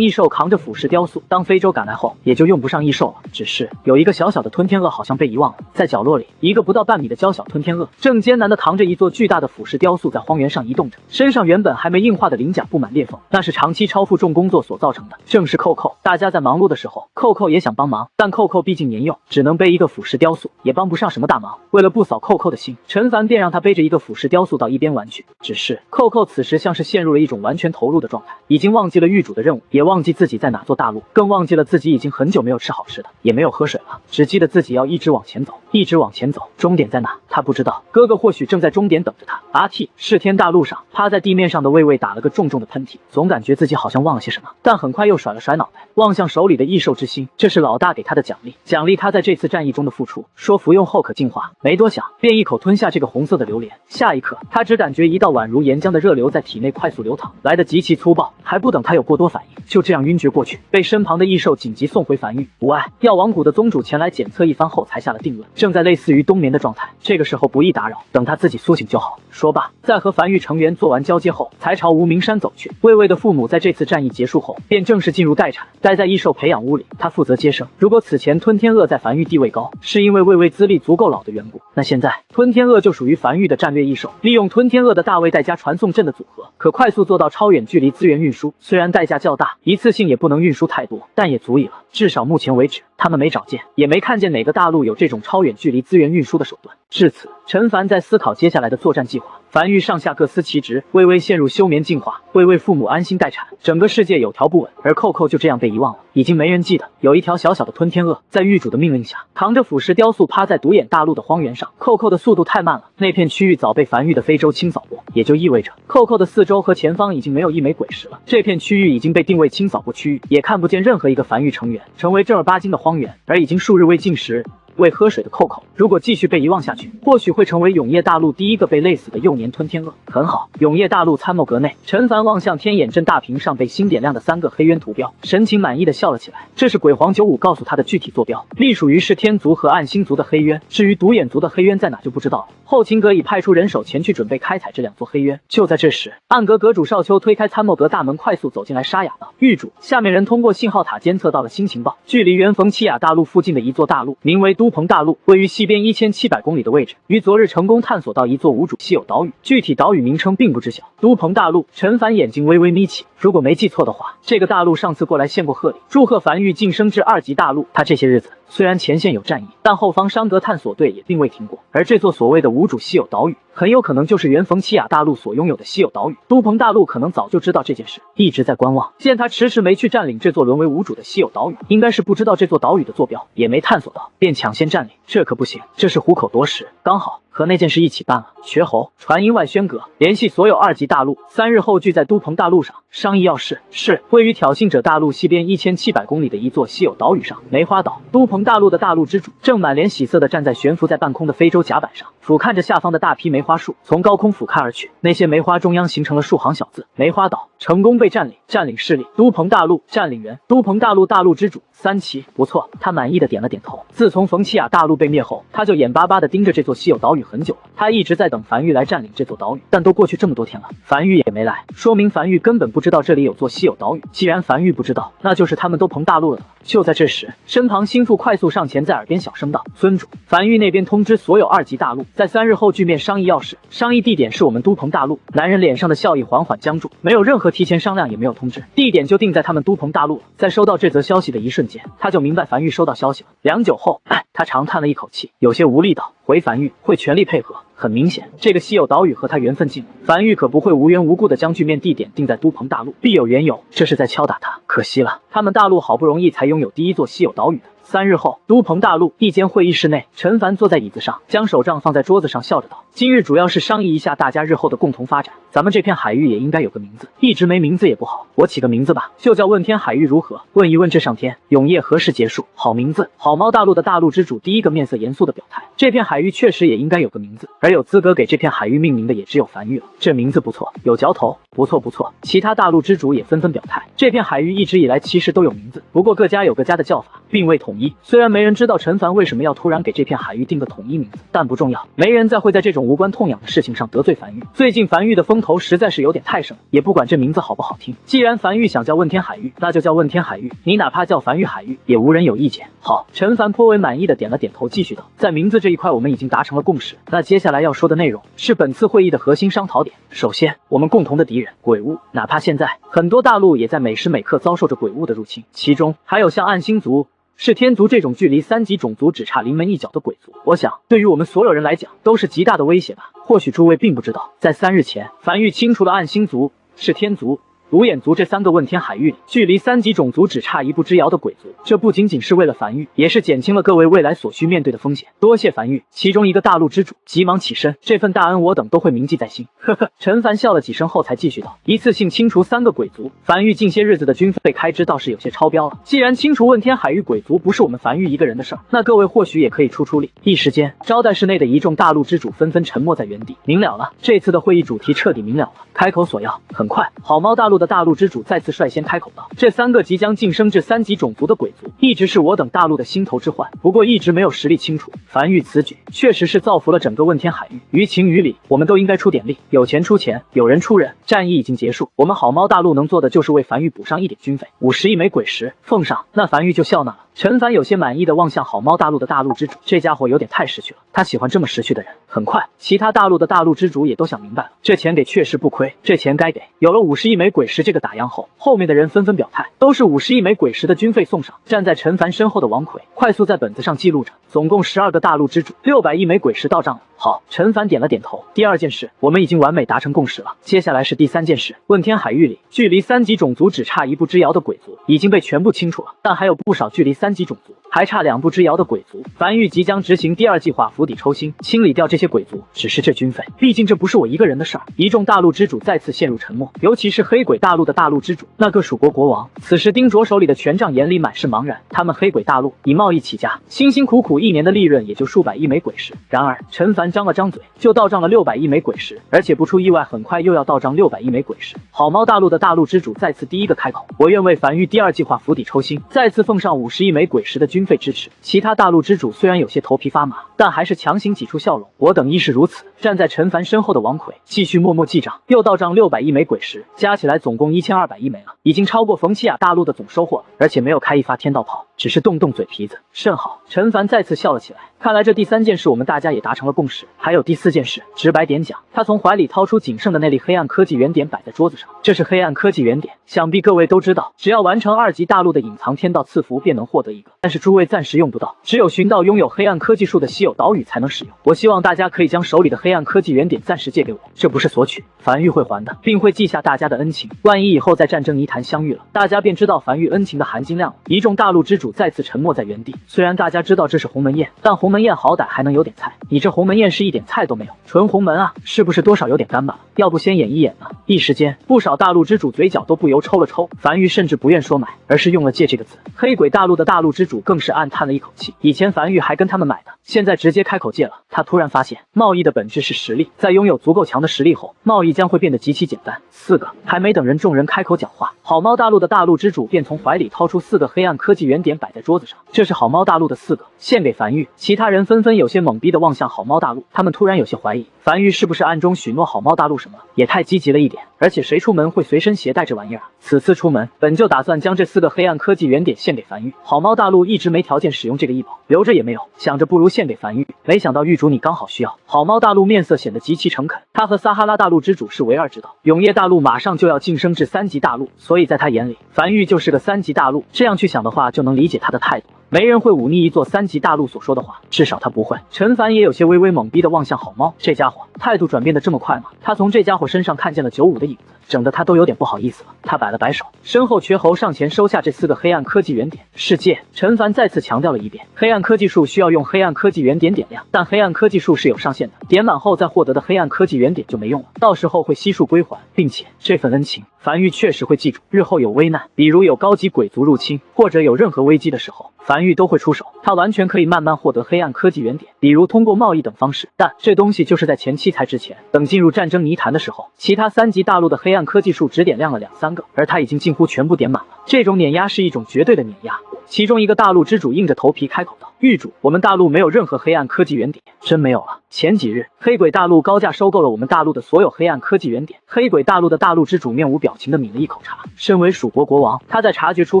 Speaker 1: 异兽扛着腐蚀雕塑。当非洲赶来后，也就用不上异兽了。只是有一个小小的吞天鳄好像被遗忘了，在角落里，一个不到半米的娇小吞天鳄正艰难地扛着一座巨大的腐蚀雕塑在荒原上移动着，身上原本还没硬化的鳞甲布满裂缝，那是长期超负重工作所造成的。正是扣扣，大家在忙碌的时候，扣扣也想帮忙，但扣扣毕竟年幼，只能背一个腐蚀雕塑，也帮不上什么大忙。为了不扫扣扣的心，陈凡便让他背着一个腐蚀雕塑到一边玩去。只是扣扣此时像是陷入了一种完全投入的状态，已经忘记了狱主的任务，也忘记自己在哪座大陆，更忘记了自己已经很久没有吃好吃的，也没有喝水了，只记得自己要一直往前走，一直往前走，终点在哪？他不知道，哥哥或许正在终点等着他。阿 T 噬天大陆上，趴在地面上的魏魏打了个重重的喷嚏，总感觉自己好像忘了些什么，但很快又甩了甩脑袋，望向手里的异兽之心，这是老大给他的奖励，奖励他在这次战役中的付出，说服用后可净化。没多想，便一口吞下这个红色的榴莲。下一刻，他只感觉一道宛如岩浆的热流在体内快速流淌，来得极其粗暴，还不等他有过多反应，就这样晕厥过去，被身旁的异兽紧急送回樊玉。无碍药王谷的宗主前来检测一番后，才下了定论。正在类似于冬眠的状态，这个时候不宜打扰，等他自己苏醒就好。说罢，在和樊玉成员做完交接后，才朝无名山走去。魏魏的父母在这次战役结束后，便正式进入待产，待在异兽培养屋里，他负责接生。如果此前吞天鳄在樊玉地位高，是因为魏魏资历足够老的缘故，那现在吞天鳄就属于樊玉的战略异兽，利用吞天鳄的大卫带加传送阵的组合，可快速做到超远距离资源运输。虽然代价较大，一次性也不能运输太多，但也足以了。至少目前为止，他们没找见，也没看见哪个大陆有这种超远距离资源运输的手段。至此，陈凡在思考接下来的作战计划。樊玉上下各司其职，魏魏陷入休眠进化，魏魏父母安心待产，整个世界有条不紊。而扣扣就这样被遗忘了，已经没人记得有一条小小的吞天鳄在狱主的命令下，扛着腐蚀雕塑趴在独眼大陆的荒原上。扣扣的速度太慢了，那片区域早被樊玉的非洲清扫过，也就意味着扣扣的四周和前方已经没有一枚鬼石了。这片区域已经被定位清扫过区域，也看不见任何一个樊玉成员，成为正儿八经的荒原。而已经数日未进食未喝水的扣扣，如果继续被遗忘下去，或许会成为永夜大陆第一个被累死的幼年吞天鳄。很好，永夜大陆参谋阁内，陈凡望向天眼阵大屏上被新点亮的3个黑渊图标，神情满意的笑了起来。这是鬼皇95告诉他的具体坐标，隶属于是天族和暗星族的黑渊。至于独眼族的黑渊在哪就不知道了。后秦阁已派出人手前去准备开采这2座黑渊。就在这时，暗阁阁主少秋推开参谋阁大门，快速走进来，沙哑道：“狱主，下面人通过信号塔监测到了新情报，距离原冯契亚大陆附近的一座大陆，名为都彭大陆，位于西边1700公里的位置，于昨日成功探索到一座无主稀有岛屿，具体岛屿名称并不知晓。都彭大陆。”陈凡眼睛微微眯起，如果没记错的话，这个大陆上次过来献过贺礼，祝贺樊玉晋升至2级大陆。他这些日子虽然前线有战役，但后方商德探索队也并未停过，而这座所谓的无主稀有岛屿，很有可能就是原冯契亚大陆所拥有的稀有岛屿。都彭大陆可能早就知道这件事，一直在观望。见他迟迟没去占领这座沦为无主的稀有岛屿，应该是不知道这座岛屿的坐标，也没探索到，便抢先占领。这可不行，这是虎口夺食，刚好和那件事一起办了。瘸猴传音外宣阁，联系所有2级大陆，3日后聚在都彭大陆上商议要事。是位于挑衅者大陆西边1700公里的一座稀有岛屿上，梅花岛。都彭大陆的大陆之主正满脸喜色地站在悬浮在半空的非洲甲板上，俯瞰着下方的大批梅花树，从高空俯瞰而去，那些梅花中央形成了数行小字：梅花岛成功被占领，占领势力都彭大陆，占领人都彭大陆大陆之主3旗。不错，他满意的点了点头。自从冯契亚大陆被灭后，他就眼巴巴地盯着这座稀有岛屿很久了。他一直在等樊玉来占领这座岛屿，但都过去这么多天了，樊玉也没来，说明樊玉根本不知道这里有座稀有岛屿。既然樊玉不知道，那就是他们都彭大陆了。就在这时，身旁心腹快速上前，在耳边小声道：“尊主，樊玉那边通知所有2级大陆，在3日后聚面商议要事，商议地点是我们都彭大陆。”男人脸上的笑意缓缓僵住，没有任何提前商量，也没有通知，地点就定在他们都彭大陆了。在收到这则消息的一瞬间，他就明白樊玉收到消息了。良久后，他长叹了一口气，有些无力道：“回樊玉，会全力配合。”很明显，这个稀有岛屿和他缘分近，樊玉可不会无缘无故的将聚面地点定在都彭大陆，必有缘由，这是在敲打他。可惜了，他们大陆好不容易才拥有第1座稀有岛屿的。3日后，都彭大陆一间会议室内，陈凡坐在椅子上，将手杖放在桌子上，笑着道：“今日主要是商议一下大家日后的共同发展，咱们这片海域也应该有个名字，一直没名字也不好，我起个名字吧，就叫问天海域如何？问一问这上天，永夜何时结束？好名字。”好猫大陆的大陆之主第一个面色严肃的表态，这片海域确实也应该有个名字，而有资格给这片海域命名的也只有樊玉了。这名字不错，有嚼头，不错不错。其他大陆之主也纷纷表态，这片海域一直以来其实都有名字，不过各家有各家的叫法，并未统一。虽然没人知道陈凡为什么要突然给这片海域定个统一名字，但不重要，没人再会在这种无关痛痒的事情上得罪樊玉。最近樊玉的风头实在是有点太盛了，也不管这名字好不好听，既然樊玉想叫问天海域，那就叫问天海域，你哪怕叫樊玉海域，也无人有意见。好，陈凡颇为满意的点了点头，继续道：“在名字这一块我们已经达成了共识，那接下来要说的内容是本次会议的核心商讨点。首先，我们共同的敌人鬼物，哪怕现在很多大陆也在每时每刻遭受着鬼物的入侵，其中还有像暗星族、是天族这种距离3级种族只差临门一脚的鬼族，我想对于我们所有人来讲都是极大的威胁吧。或许诸位并不知道，在3日前，樊玉清除了暗星族、是天族、独眼族这3个问天海域里，距离3级种族只差一步之遥的鬼族，这不仅仅是为了樊玉，也是减轻了各位未来所需面对的风险。多谢樊玉。其中一个大陆之主急忙起身，这份大恩我等都会铭记在心。呵呵，陈凡笑了几声后才继续道：“一次性清除3个鬼族，樊玉近些日子的军费开支倒是有些超标了。既然清除问天海域鬼族不是我们樊玉一个人的事儿，那各位或许也可以出力。”一时间，招待室内的一众大陆之主纷纷沉默在原地。明了了，这次的会议主题彻底明了了。开口索要。很快，好猫大陆的的大陆之主再次率先开口道：“这3个即将晋升至3级种族的鬼族，一直是我等大陆的心头之患，不过一直没有实力清除。樊玉此举确实是造福了整个问天海域，于情于理，我们都应该出点力，有钱出钱，有人出人。战役已经结束，我们好猫大陆能做的就是为樊玉补上一点军费，50亿枚鬼石奉上，那樊玉就笑纳了。”陈凡有些满意的望向好猫大陆的大陆之主，这家伙有点太识趣了，他喜欢这么识趣的人。很快，其他大陆的大陆之主也都想明白了，这钱给确实不亏，这钱该给。有了50亿枚鬼石这个打样后，后面的人纷纷表态，都是50亿枚鬼石的军费送上。站在陈凡身后的王奎快速在本子上记录着，总共12个大陆之主，600亿枚鬼石到账了。好，陈凡点了点头。第2件事，我们已经完美达成共识了。接下来是第3件事。问天海域里，距离3级种族只差1步之遥的鬼族已经被全部清除了，但还有不少距离3级种族还差2步之遥的鬼族。樊玉即将执行第2计划，釜底抽薪，清理掉这些鬼族。只是这军费，毕竟这不是我一个人的事儿。一众大陆之主再次陷入沉默，尤其是黑鬼大陆的大陆之主，那个蜀国国王，此时丁卓手里的权杖眼里满是茫然。他们黑鬼大陆以贸易起家，辛辛苦苦1年的利润也就数百亿枚鬼石。然而陈凡张了张嘴，就到账了600亿枚鬼石，而且不出意外，很快又要到账600亿枚鬼石。好猫大陆的大陆之主再次第一个开口，我愿为樊玉第2计划釜底抽薪，再次奉上50亿枚鬼石的军费支持。其他大陆之主虽然有些头皮发麻，但还是强行挤出笑容。我等亦是如此。站在陈凡身后的王奎继续默默记账，又到账600亿枚鬼石，加起来总共1200亿枚了，已经超过冯奇亚大陆的总收获了，而且没有开一发天道炮，只是动动嘴皮子。甚好，陈凡再次笑了起来。看来这第3件事我们大家也达成了共识。还有第4件事，直白点讲，他从怀里掏出仅剩的那粒黑暗科技原点摆在桌子上，这是黑暗科技原点，想必各位都知道，只要完成2级大陆的隐藏天道赐福便能获得一个，但是诸位暂时用不到，只有寻到拥有黑暗科技树的稀有岛屿才能使用。我希望大家可以将手里的黑暗科技原点暂时借给我，这不是索取，樊玉会还的，并会记下大家的恩情。万一以后在战争泥潭相遇了，大家便知道樊玉恩情的含金量了。一众大陆之主再次沉默在原地，虽然大家知道这是鸿门宴，但鸿门宴好歹还能有点菜，你这鸿门宴是一点菜都没有，纯鸿门啊，是不是多少有点干巴了？要不先演一演呢？一时间，不少大陆之主嘴角都不由抽了抽。樊玉甚至不愿说买，而是用了借这个字。黑鬼大陆的大陆之主更是暗叹了一口气，以前樊玉还跟他们买的，现在直接开口借了。他突然发现，贸易的本质是实力，在拥有足够强的实力后，贸易将会变得极其简单。4个，还没等众人开口讲话，好猫大陆的大陆之主便从怀里掏出4个黑暗科技原点摆在桌子上，这是好猫大陆的4个，献给樊玉。其他人纷纷有些懵逼的望向好猫大陆，他们突然有些怀疑，樊玉是不是暗中许诺好猫大陆什么？也太积极了一点，而且谁出门会随身携带这玩意儿啊？此次出门本就打算将这4个黑暗科技原点献给樊玉，好猫大陆一直没条件使用这个异宝，留着也没有，想着不如献给樊玉，没想到玉主你刚好需要。好猫大陆面色显得极其诚恳，他和撒哈拉大陆之主是唯二知道，永夜大陆马上就要晋升至3级大陆，所以在他眼里，樊玉就是个3级大陆。这样去想的话，就能理解他的态度了。没人会忤逆一座3级大陆所说的话，至少他不会。陈凡也有些微微懵逼的望向好猫，这家伙态度转变的这么快吗？他从这家伙身上看见了95的影子，整得他都有点不好意思了。他摆了摆手，身后瘸猴上前收下这4个黑暗科技原点。世界，陈凡再次强调了一遍，黑暗科技树需要用黑暗科技原点点亮，但黑暗科技树是有上限的，点满后再获得的黑暗科技原点就没用了，到时候会悉数归还，并且这份恩情樊玉确实会记住，日后有危难，比如有高级鬼族入侵，或者有任何危机的时候，樊玉都会出手。他完全可以慢慢获得黑暗科技原点，比如通过贸易等方式，但这东西就是在前期才值钱，等进入战争泥潭的时候，其他3级大陆的黑暗科技树只点亮了2-3个，而他已经近乎全部点满了。这种碾压是一种绝对的碾压。其中一个大陆之主硬着头皮开口道：“狱主，我们大陆没有任何黑暗科技原点，真没有了。前几日，黑鬼大陆高价收购了我们大陆的所有黑暗科技原点。”黑鬼大陆的大陆之主面无表情地抿了一口茶。身为蜀国国王，他在察觉出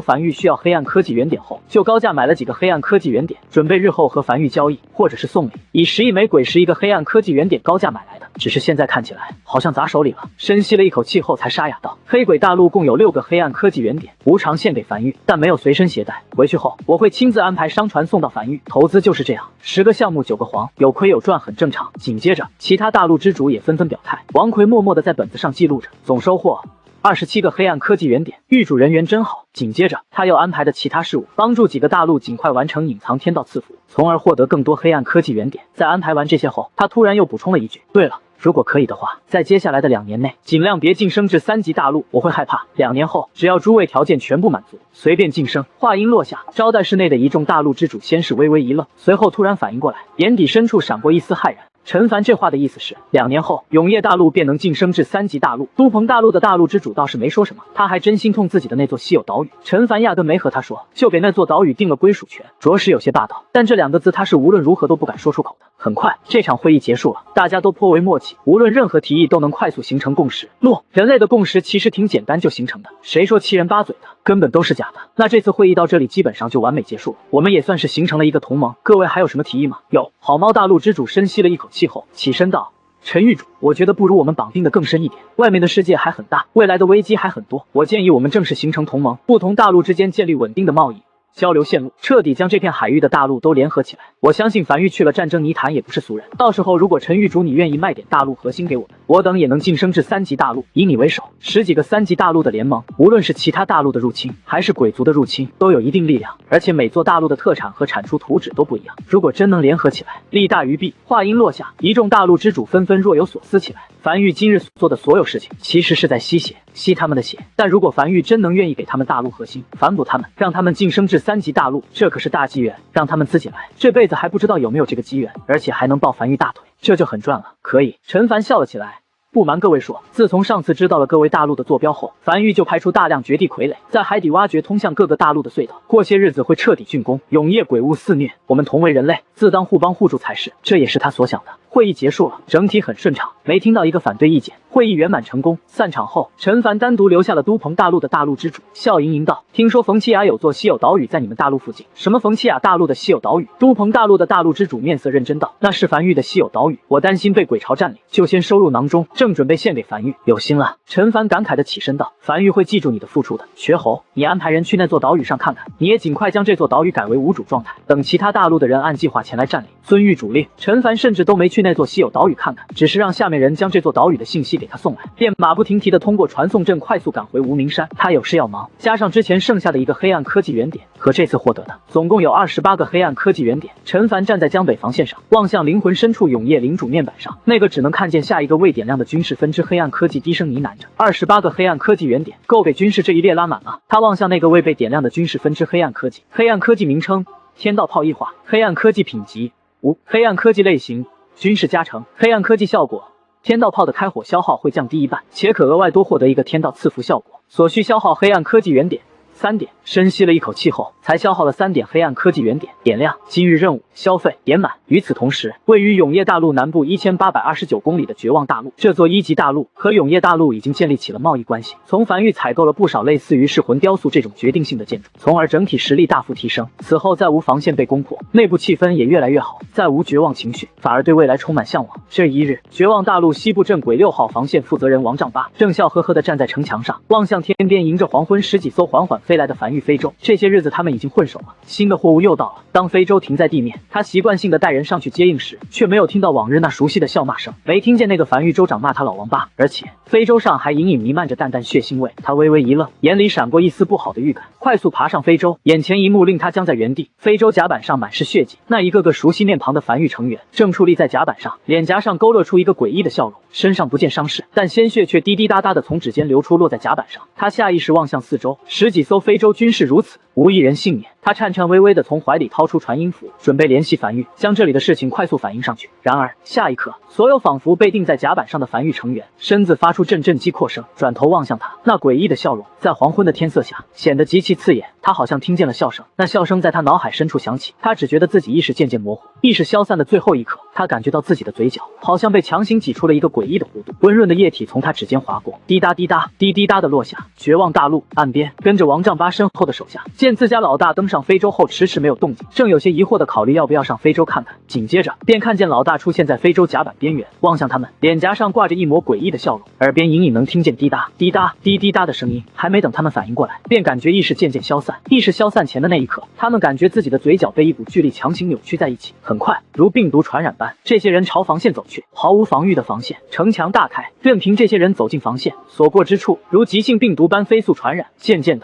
Speaker 1: 樊玉需要黑暗科技原点后，就高价买了几个黑暗科技原点，准备日后和樊玉交易，或者是送礼，以10亿枚鬼石一个黑暗科技原点高价买来的。只是现在看起来好像砸手里了。深吸了一口气后才沙哑道：“黑鬼大陆共有6个黑暗科技原点，无偿献给樊玉，但没有随身携带。回去后我会亲自安排商船送到樊玉。投资就是这样，10个项目9个黄，有亏有赚很正常。”紧接着，其他大陆之主也纷纷表态。王奎默默地在本子上记录着总收获27个黑暗科技原点，狱主人缘真好。紧接着，他又安排的其他事务，帮助几个大陆尽快完成隐藏天道赐福，从而获得更多黑暗科技原点。在安排完这些后，他突然又补充了一句：“对了，如果可以的话，在接下来的2年内，尽量别晋升至3级大陆，我会害怕。2年后，只要诸位条件全部满足，随便晋升。”话音落下，招待室内的一众大陆之主先是微微一愣，随后突然反应过来，眼底深处闪过一丝骇然。陈凡这话的意思是，2年后永业大陆便能晋升至3级大陆。都鹏大陆的大陆之主倒是没说什么，他还真心痛自己的那座稀有岛屿。陈凡压根没和他说，就给那座岛屿定了归属权，着实有些霸道。但这2个字他是无论如何都不敢说出口的。很快，这场会议结束了，大家都颇为默契，无论任何提议都能快速形成共识。人类的共识其实挺简单就形成的，谁说7人8嘴的，根本都是假的。那这次会议到这里基本上就完美结束了，我们也算是形成了一个同盟。各位还有什么提议吗？有。好猫大陆之主深吸了一口气后起身道：陈狱主，我觉得不如我们绑定的更深一点，外面的世界还很大，未来的危机还很多。我建议我们正式形成同盟，不同大陆之间建立稳定的贸易交流线路，彻底将这片海域的大陆都联合起来。我相信樊玉去了战争泥潭也不是俗人，到时候如果陈狱主你愿意卖点大陆核心给我们，我等也能晋升至3级大陆。以你为首，10几个3级大陆的联盟，无论是其他大陆的入侵，还是鬼族的入侵，都有一定力量，而且每座大陆的特产和产出图纸都不一样。如果真能联合起来，利大于弊。话音落下，一众大陆之主纷纷若有所思起来。樊玉今日所做的所有事情，其实是在吸他们的血。但如果樊玉真能愿意给他们大陆核心，反哺他们，让他们晋升至3级大陆，这可是大机缘，让他们自己来，这辈子还不知道有没有这个机缘，而且还能抱樊玉大腿，这就很赚了。可以。陈凡笑了起来。不瞒各位说，自从上次知道了各位大陆的坐标后，樊玉就派出大量绝地傀儡，在海底挖掘通向各个大陆的隧道。过些日子会彻底竣工，永夜鬼物肆虐，我们同为人类，自当互帮互助才是。这也是他所想的。会议结束了，整体很顺畅，没听到一个反对意见。会议圆满成功。散场后，陈凡单独留下了都鹏大陆的大陆之主，笑盈盈道：“听说冯七雅有座稀有岛屿在你们大陆附近。什么冯七雅大陆的稀有岛屿？”都鹏大陆的大陆之主面色认真道：“那是樊玉的稀有岛屿，我担心被鬼潮占领，就先收入囊中，正准备献给樊玉。有心了。”陈凡感慨地起身道：“樊玉会记住你的付出的。瘸猴，你安排人去那座岛屿上看看，你也尽快将这座岛屿改为无主状态，等其他大陆的人按计划前来占领。遵狱主令。”陈凡甚至都没去那座稀有岛屿看看，只是让下面人将这座岛屿的信息给他送来，便马不停蹄地通过传送阵快速赶回无名山。他有事要忙，加上之前剩下的一个黑暗科技原点和这次获得的，总共有28个黑暗科技原点。陈凡站在江北防线上，望向灵魂深处永夜领主面板上那个只能看见下一个未点亮的军事分支黑暗科技，低声呢喃着：28个黑暗科技原点够给军事这一列拉满了。他望向那个未被点亮的军事分支黑暗科技，黑暗科技名称：天道炮一化，黑暗科技品级无，黑暗科技类型：军事加成，黑暗科技效果：天道炮的开火消耗会降低1半，且可额外多获得一个天道赐福效果。所需消耗黑暗科技原点3点。深吸了一口气后，才消耗了3点黑暗科技原点，点亮。今日任务消费点满。与此同时，位于永业大陆南部1829公里的绝望大陆，这座1级大陆和永业大陆已经建立起了贸易关系。从樊玉采购了不少类似于噬魂雕塑这种决定性的建筑，从而整体实力大幅提升。此后再无防线被攻破，内部气氛也越来越好，再无绝望情绪，反而对未来充满向往。这一日，绝望大陆西部镇鬼6号防线负责人王丈八正笑呵呵地站在城墙上，望向天边迎着黄昏10几艘缓缓飞来的樊玉非洲。这些日子他们已经混熟了，新的货物又到了。当非洲停在地面，他习惯性的带人上去接应时，却没有听到往日那熟悉的笑骂声，没听见那个樊玉州长骂他老王八，而且非洲上还隐隐弥漫着淡淡血腥味。他微微一愣，眼里闪过一丝不好的预感，快速爬上非洲。眼前一幕令他僵在原地，非洲甲板上满是血迹，那一个个熟悉面庞的樊玉成员正矗立在甲板上，脸颊上勾勒出一个诡异的笑容，身上不见伤势，但鲜血却滴滴答答的从指尖流出，落在甲板上。他下意识望向四周，10几艘非洲军士如此，无一人幸免。他颤颤巍巍地从怀里掏出传音符，准备联系樊玉，将这里的事情快速反映上去。然而下一刻，所有仿佛被钉在甲板上的樊玉成员身子发出阵阵击扩声，转头望向他，那诡异的笑容在黄昏的天色下显得极其刺眼。他好像听见了笑声，那笑声在他脑海深处响起，他只觉得自己意识渐渐模糊。意识消散的最后一刻，他感觉到自己的嘴角好像被强行挤出了一个诡异的弧度，温润的液体从他指尖划过，滴答滴答滴滴答的落下。绝望大陆岸边，跟着王丈八身后的手下见自家老大登上非洲后迟迟没有动静，正有些疑惑的考虑要不要上非洲看看。紧接着便看见老大出现在非洲甲板边缘，望向他们，脸颊上挂着一抹诡异的笑容，耳边隐隐能听见滴答滴答滴滴答的声音。还没等他们反应过来，便感觉意识渐渐消散。意识消散前的那一刻，他们感觉自己的嘴角被一股巨力强行扭曲在一起。很快，如病毒传染般，这些人朝防线走去，毫无防御的防线，城墙大开，任凭这些人走进防线，所过之处如急性病毒般飞速传染。渐渐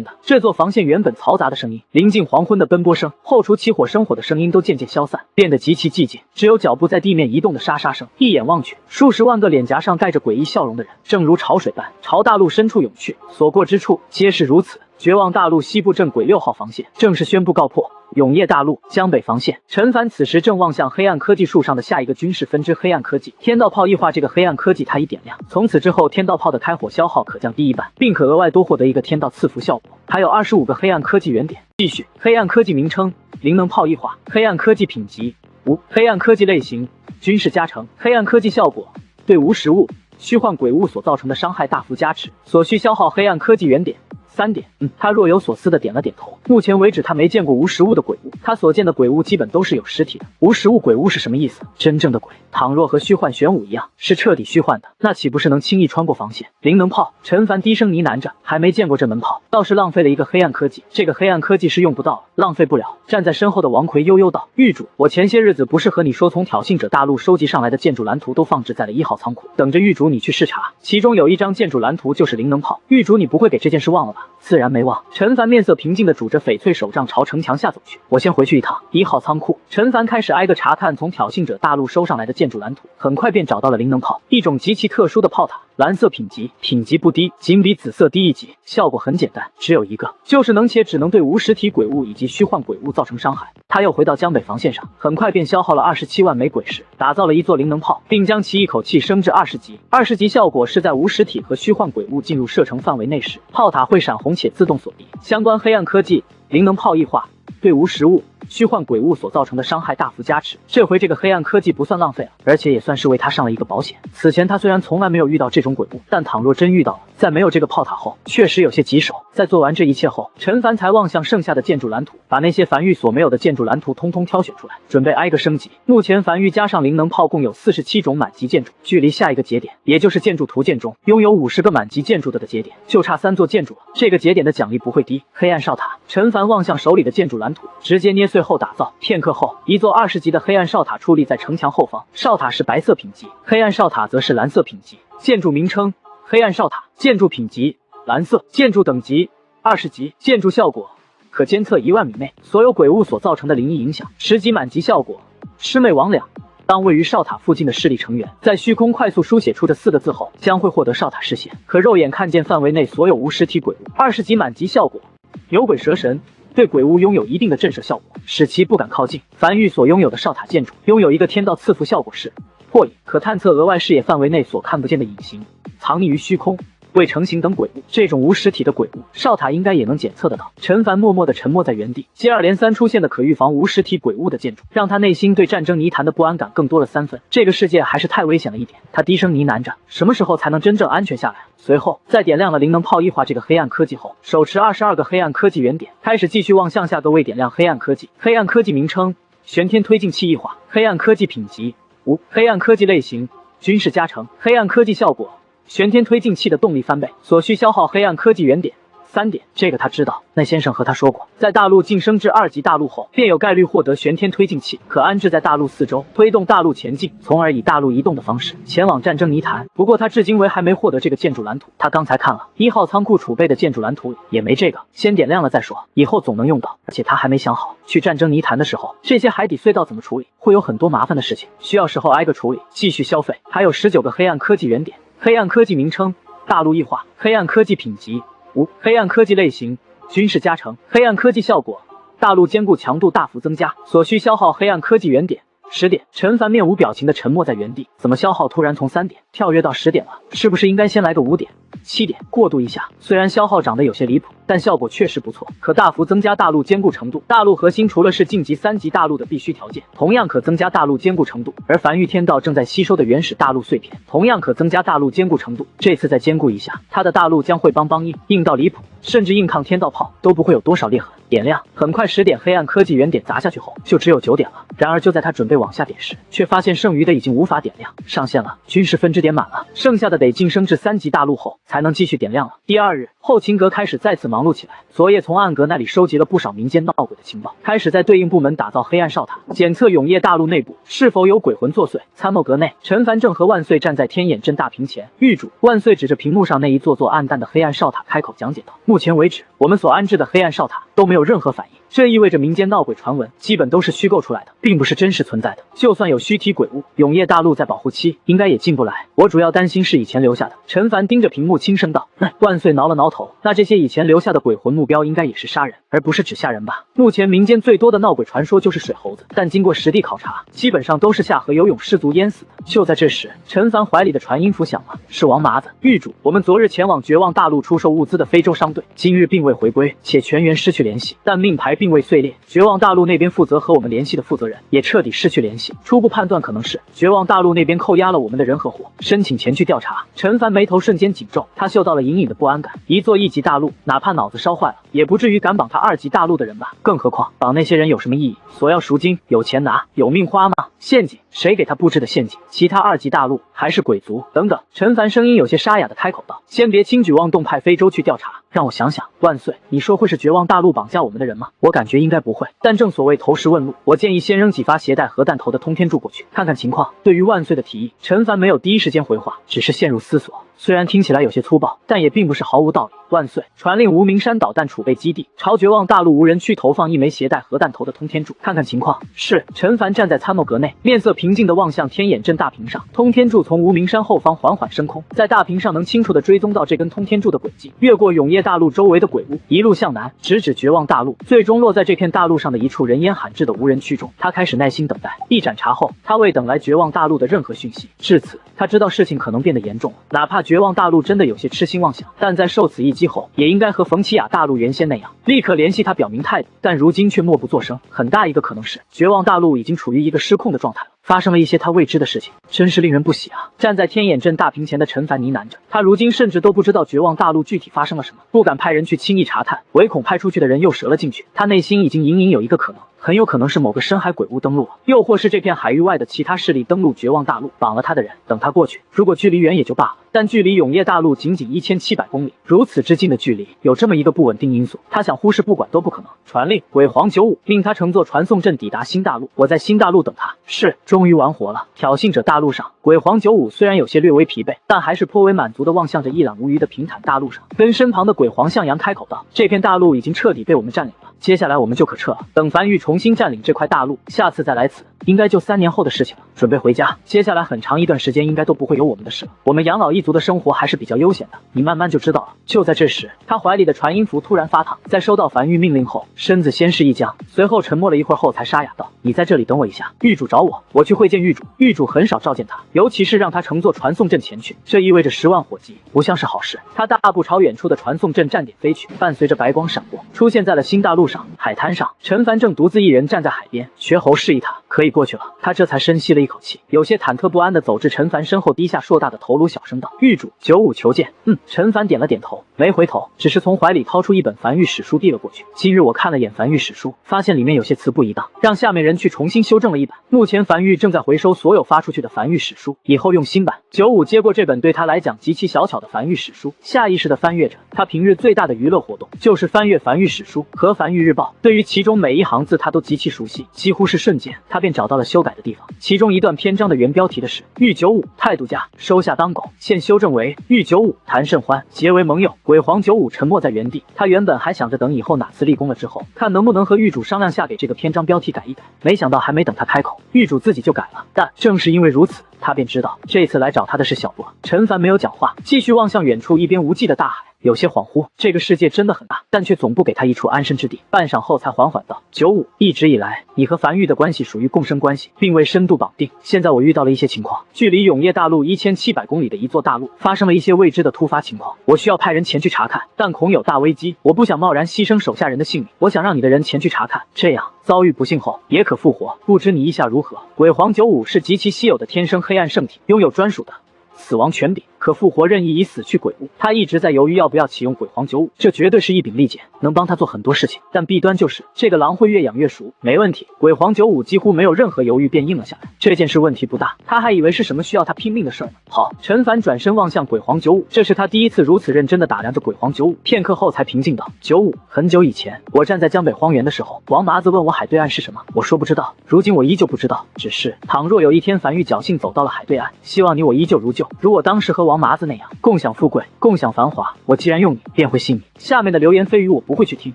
Speaker 1: 的，这座防线原本嘈杂的声音，临近黄昏的奔波声，后厨起火生火的声音都渐渐消散，变得极其寂静，只有脚步在地面移动的沙沙声。一眼望去，数十万个脸颊上带着诡异笑容的人，正如潮水般朝大陆深处涌去，所过之处皆是如此。绝望大陆西部镇鬼6号防线正式宣布告破。永业大陆江北防线。陈凡此时正望向黑暗科技树上的下一个军事分支黑暗科技。天道炮异化这个黑暗科技他已点亮，从此之后天道炮的开火消耗可降低1半，并可额外多获得一个天道赐福效果，还有25个黑暗科技原点。继续，黑暗科技名称灵能炮异化，黑暗科技品级无，黑暗科技类型军事加成，黑暗科技效果对无实物、虚幻鬼物所造成的伤害大幅加持，所需消耗黑暗科技原点3点。他若有所思的点了点头。目前为止他没见过无实物的鬼物，他所见的鬼物基本都是有实体的。无实物鬼物是什么意思？真正的鬼倘若和虚幻玄武一样是彻底虚幻的，那岂不是能轻易穿过防线？灵能炮，陈凡低声呢喃着，还没见过这门炮，倒是浪费了一个黑暗科技。这个黑暗科技是用不到了，浪费不了。站在身后的王奎悠悠道：狱主，我前些日子不是和你说从挑衅者大陆收集上来的建筑蓝图都放置在了1号仓库，等着狱主你去视察，其中有一张建筑蓝图就是灵能炮，狱主你不会给这件事忘了吧？自然没忘。陈凡面色平静地拄着翡翠手杖朝城墙下走去。我先回去一趟。1号仓库，陈凡开始挨个查看从挑衅者大陆收上来的建筑蓝图，很快便找到了灵能炮，一种极其特殊的炮塔，蓝色品级，品级不低，仅比紫色低1级，效果很简单，只有一个，就是能且只能对无实体鬼物以及虚幻鬼物造成伤害。他又回到江北防线上，很快便消耗了27万枚鬼石，打造了一座灵能炮，并将其一口气升至20级。20级效果是在无实体和虚幻鬼物进入射程范围内时，炮塔会闪红且自动锁敌。相关黑暗科技灵能炮异化，对无实物、虚幻鬼物所造成的伤害大幅加持。这回这个黑暗科技不算浪费了，而且也算是为他上了一个保险。此前他虽然从来没有遇到这种鬼物，但倘若真遇到了，在没有这个炮塔后，确实有些棘手。在做完这一切后，陈凡才望向剩下的建筑蓝图，把那些凡域所没有的建筑蓝图通通挑选出来，准备挨个升级。目前凡域加上灵能炮共有47种满级建筑，距离下一个节点，也就是建筑图鉴中拥有50个满级建筑的节点，就差3座建筑了。这个节点的奖励不会低。黑暗哨塔，陈凡望向手里的建筑蓝图，直接捏碎后打造。片刻后，一座20级的黑暗哨塔矗立在城墙后方，哨塔是白色品级，黑暗哨塔则是蓝色品级。建筑名称：黑暗哨塔，建筑品级蓝色，建筑等级20级，建筑效果可监测1万米内所有鬼物所造成的灵异影响，10级满级效果魑魅魍魉。当位于哨塔附近的势力成员在虚空快速书写出这4个字后，将会获得哨塔视线，可肉眼看见范围内所有无实体鬼物。20级满级效果有鬼蛇神，对鬼物拥有一定的震慑效果，使其不敢靠近。凡域所拥有的哨塔建筑拥有一个天道赐福效果是破影，可探测额外视野范围内所看不见的隐形、藏匿于虚空、未成型等鬼物。这种无实体的鬼物，哨塔应该也能检测得到。陈凡默默地沉默在原地。接二连三出现的可预防无实体鬼物的建筑，让他内心对战争泥潭的不安感更多了3分。这个世界还是太危险了一点。他低声呢喃着，什么时候才能真正安全下来？随后，在点亮了灵能炮异化这个黑暗科技后，手持22个黑暗科技原点，开始继续望向下个未点亮黑暗科技。黑暗科技名称：玄天推进器异化，黑暗科技品级无，黑暗科技类型：军事加成，黑暗科技效果：玄天推进器的动力翻倍，所需消耗黑暗科技原点3点。这个他知道，那先生和他说过，在大陆晋升至2级大陆后，便有概率获得玄天推进器，可安置在大陆4周，推动大陆前进，从而以大陆移动的方式前往战争泥潭。不过他至今为还没获得这个建筑蓝图，他刚才看了1号仓库储备的建筑蓝图里也没这个，先点亮了再说，以后总能用到。而且他还没想好去战争泥潭的时候，这些海底隧道怎么处理，会有很多麻烦的事情，需要时候挨个处理，继续消费。还有19个黑暗科技原点。黑暗科技名称：大陆异化，黑暗科技品级无，黑暗科技类型：军事加成，黑暗科技效果：大陆坚固强度大幅增加，所需消耗黑暗科技原点10点。陈凡面无表情的沉默在原地，怎么消耗突然从3点跳跃到10点了？是不是应该先来个5点、7点，过渡一下？虽然消耗涨得有些离谱，但效果确实不错，可大幅增加大陆坚固程度。大陆核心除了是晋级3级大陆的必须条件，同样可增加大陆坚固程度。而凡域天道正在吸收的原始大陆碎片，同样可增加大陆坚固程度。这次再坚固一下，他的大陆将会邦硬，硬到离谱，甚至硬抗天道炮都不会有多少裂痕。点亮，很快10点黑暗科技原点砸下去后，就只有9点了。然而就在他准备往下点时，却发现剩余的已经无法点亮，上线了，军事分支点满了，剩下的得晋升至3级大陆后才能继续点亮了。第2日，后勤阁开始再次忙碌起来。昨夜从暗阁那里收集了不少民间闹鬼的情报，开始在对应部门打造黑暗哨塔，检测永业大陆内部是否有鬼魂作祟。参谋阁内，陈凡正和万岁站在天眼镇大屏前。狱主，万岁指着屏幕上那一座座暗淡的黑暗哨塔开口讲解道：目前为止，我们所安置的黑暗哨塔都没有任何反应，这意味着民间闹鬼传闻基本都是虚构出来的，并不是真实存在的。就算有虚体鬼物，永夜大陆在保护期应该也进不来。我主要担心是以前留下的。陈凡盯着屏幕轻声道。万岁挠了挠头，那这些以前留下的鬼魂目标应该也是杀人，而不是只吓人吧？目前民间最多的闹鬼传说就是水猴子，但经过实地考察，基本上都是下河游泳失足淹死的。就在这时，陈凡怀里的传音符响了，是王麻子。狱主，我们昨日前往绝望大陆出售物资的非洲商队，今日并未回归，且全员失去联系，但命牌并未碎裂。绝望大陆那边负责和我们联系的负责人也彻底失去联系，初步判断可能是绝望大陆那边扣押了我们的人和货，申请前去调查。陈凡眉头瞬间紧皱，他嗅到了隐隐的不安感。一座1级大陆，哪怕脑子烧坏了，也不至于敢绑他2级大陆的人吧？更何况绑那些人有什么意义？索要赎金，有钱拿，有命花吗？陷阱，谁给他布置的陷阱？其他2级大陆还是鬼族？等等。陈凡声音有些沙哑的开口道：“先别轻举妄动，派非洲去调查。让我想想，万岁，你说会是绝望大陆绑架我们的人吗？我感觉应该不会，但正所谓投石问路，我建议先扔几发携带核弹头的通天柱过去，看看情况。”对于万岁的提议，陈凡没有第一时间回话，只是陷入思索。虽然听起来有些粗暴，但也并不是毫无道理。万岁，传令无名山导弹储备基地朝绝望大陆无人区投放1枚携带核弹头的通天柱，看看情况。是。陈凡站在参谋阁内，面色平静地望向天眼镇大屏上，通天柱从无名山后方缓缓升空，在大屏上能清楚地追踪到这根通天柱的轨迹，越过永夜大陆周围的鬼屋，一路向南，直指绝望大陆，最终落在这片大陆上的一处人烟罕至的无人区中。他开始耐心等待。一盏茶后，他未等来绝望大陆的任何讯息。至此，他知道事情可能变得严重了。哪怕绝望大陆真的有些痴心妄想，但在受此一击后，也应该和冯奇亚大陆原先那样，立刻联系他表明态度。但如今却默不作声，很大一个可能是绝望大陆已经处于一个失控的状态了。发生了一些他未知的事情，真是令人不喜啊！站在天眼镇大屏前的陈凡呢喃着，他如今甚至都不知道绝望大陆具体发生了什么，不敢派人去轻易查探，唯恐派出去的人又折了进去。他内心已经隐隐有一个可能，很有可能是某个深海鬼屋登陆了，又或是这片海域外的其他势力登陆绝望大陆，绑了他的人，等他过去。如果距离远也就罢了，但距离永夜大陆仅仅1700公里，如此之近的距离，有这么一个不稳定因素，他想忽视不管都不可能。传令，鬼皇95，命他乘坐传送阵抵达新大陆，我在新大陆等他。是。终于完活了。挑衅者大陆上，鬼皇95虽然有些略微疲惫，但还是颇为满足地望向着一览无余的平坦大陆上，跟身旁的鬼皇向阳开口道：“这片大陆已经彻底被我们占领了，接下来我们就可撤了。等樊玉重新占领这块大陆，下次再来此，应该就3年后的事情了。准备回家，接下来很长一段时间应该都不会有我们的事了。我们养老一族的生活还是比较悠闲的，你慢慢就知道了。”就在这时，他怀里的传音符突然发烫，在收到樊玉命令后，身子先是一僵，随后沉默了一会儿后才沙哑道：“你在这里等我一下，狱主找我，我去会见狱主。”狱主很少召见他，尤其是让他乘坐传送阵前去，这意味着10万火急，不像是好事。他大步朝远处的传送阵站点飞去，伴随着白光闪过，出现在了新大陆上海滩上。陈凡正独自一人站在海边，瘸猴示意他可以过去了，他这才深吸了一口气，有些忐忑不安地走至陈凡身后，低下硕大的头颅，小声道：“狱主，95求见。”陈凡点了点头，没回头，只是从怀里掏出一本梵玉史书递了过去。今日我看了眼梵玉史书，发现里面有些词不一当，让下面人去重新修正了一版。目前梵玉正在回收所有发出去的梵玉史书，以后用新版。95接过这本对他来讲极其小巧的梵玉史书，下意识地翻阅着。他平日最大的娱乐活动就是翻阅梵玉史书和梵玉日报，对于其中每一行字他都极其熟悉，几乎是瞬间他便找到了修改的地方。其中一段篇章的原标题的是狱95态度佳，收下当狗，现修正为狱95谈甚欢，结为盟友。鬼皇95沉默在原地，他原本还想着等以后哪次立功了之后，看能不能和狱主商量下给这个篇章标题改一改，没想到还没等他开口，狱主自己就改了。但正是因为如此，他便知道这次来找他的是小罗。陈凡没有讲话，继续望向远处一边无际的大海，有些恍惚。这个世界真的很大，但却总不给他一处安身之地。半晌后才缓缓道：“95，一直以来你和樊玉的关系属于共生关系，并未深度绑定。现在我遇到了一些情况，距离永夜大陆1700公里的一座大陆发生了一些未知的突发情况，我需要派人前去查看，但恐有大危机，我不想贸然牺牲手下人的性命。我想让你的人前去查看，这样遭遇不幸后也可复活。不知你意下如何？”鬼皇95是极其稀有的天生黑暗圣体，拥有专属的死亡权柄，可复活任意已死去鬼物。他一直在犹豫要不要启用鬼皇95，这绝对是一柄利剑，能帮他做很多事情。但弊端就是这个狼会越养越熟。没问题，鬼皇95几乎没有任何犹豫便应了下来。这件事问题不大，他还以为是什么需要他拼命的事儿呢。好，陈凡转身望向鬼皇95，这是他第一次如此认真地打量着鬼皇95，片刻后才平静道：“95，很久以前，我站在江北荒原的时候，王麻子问我海对岸是什么，我说不知道。如今我依旧不知道，只是倘若有一天樊玉侥幸走到了海对岸，希望你我依旧如旧。如我当时和王王麻子那样共享富贵，共享繁华。我既然用你，便会信你。下面的流言蜚语我不会去听。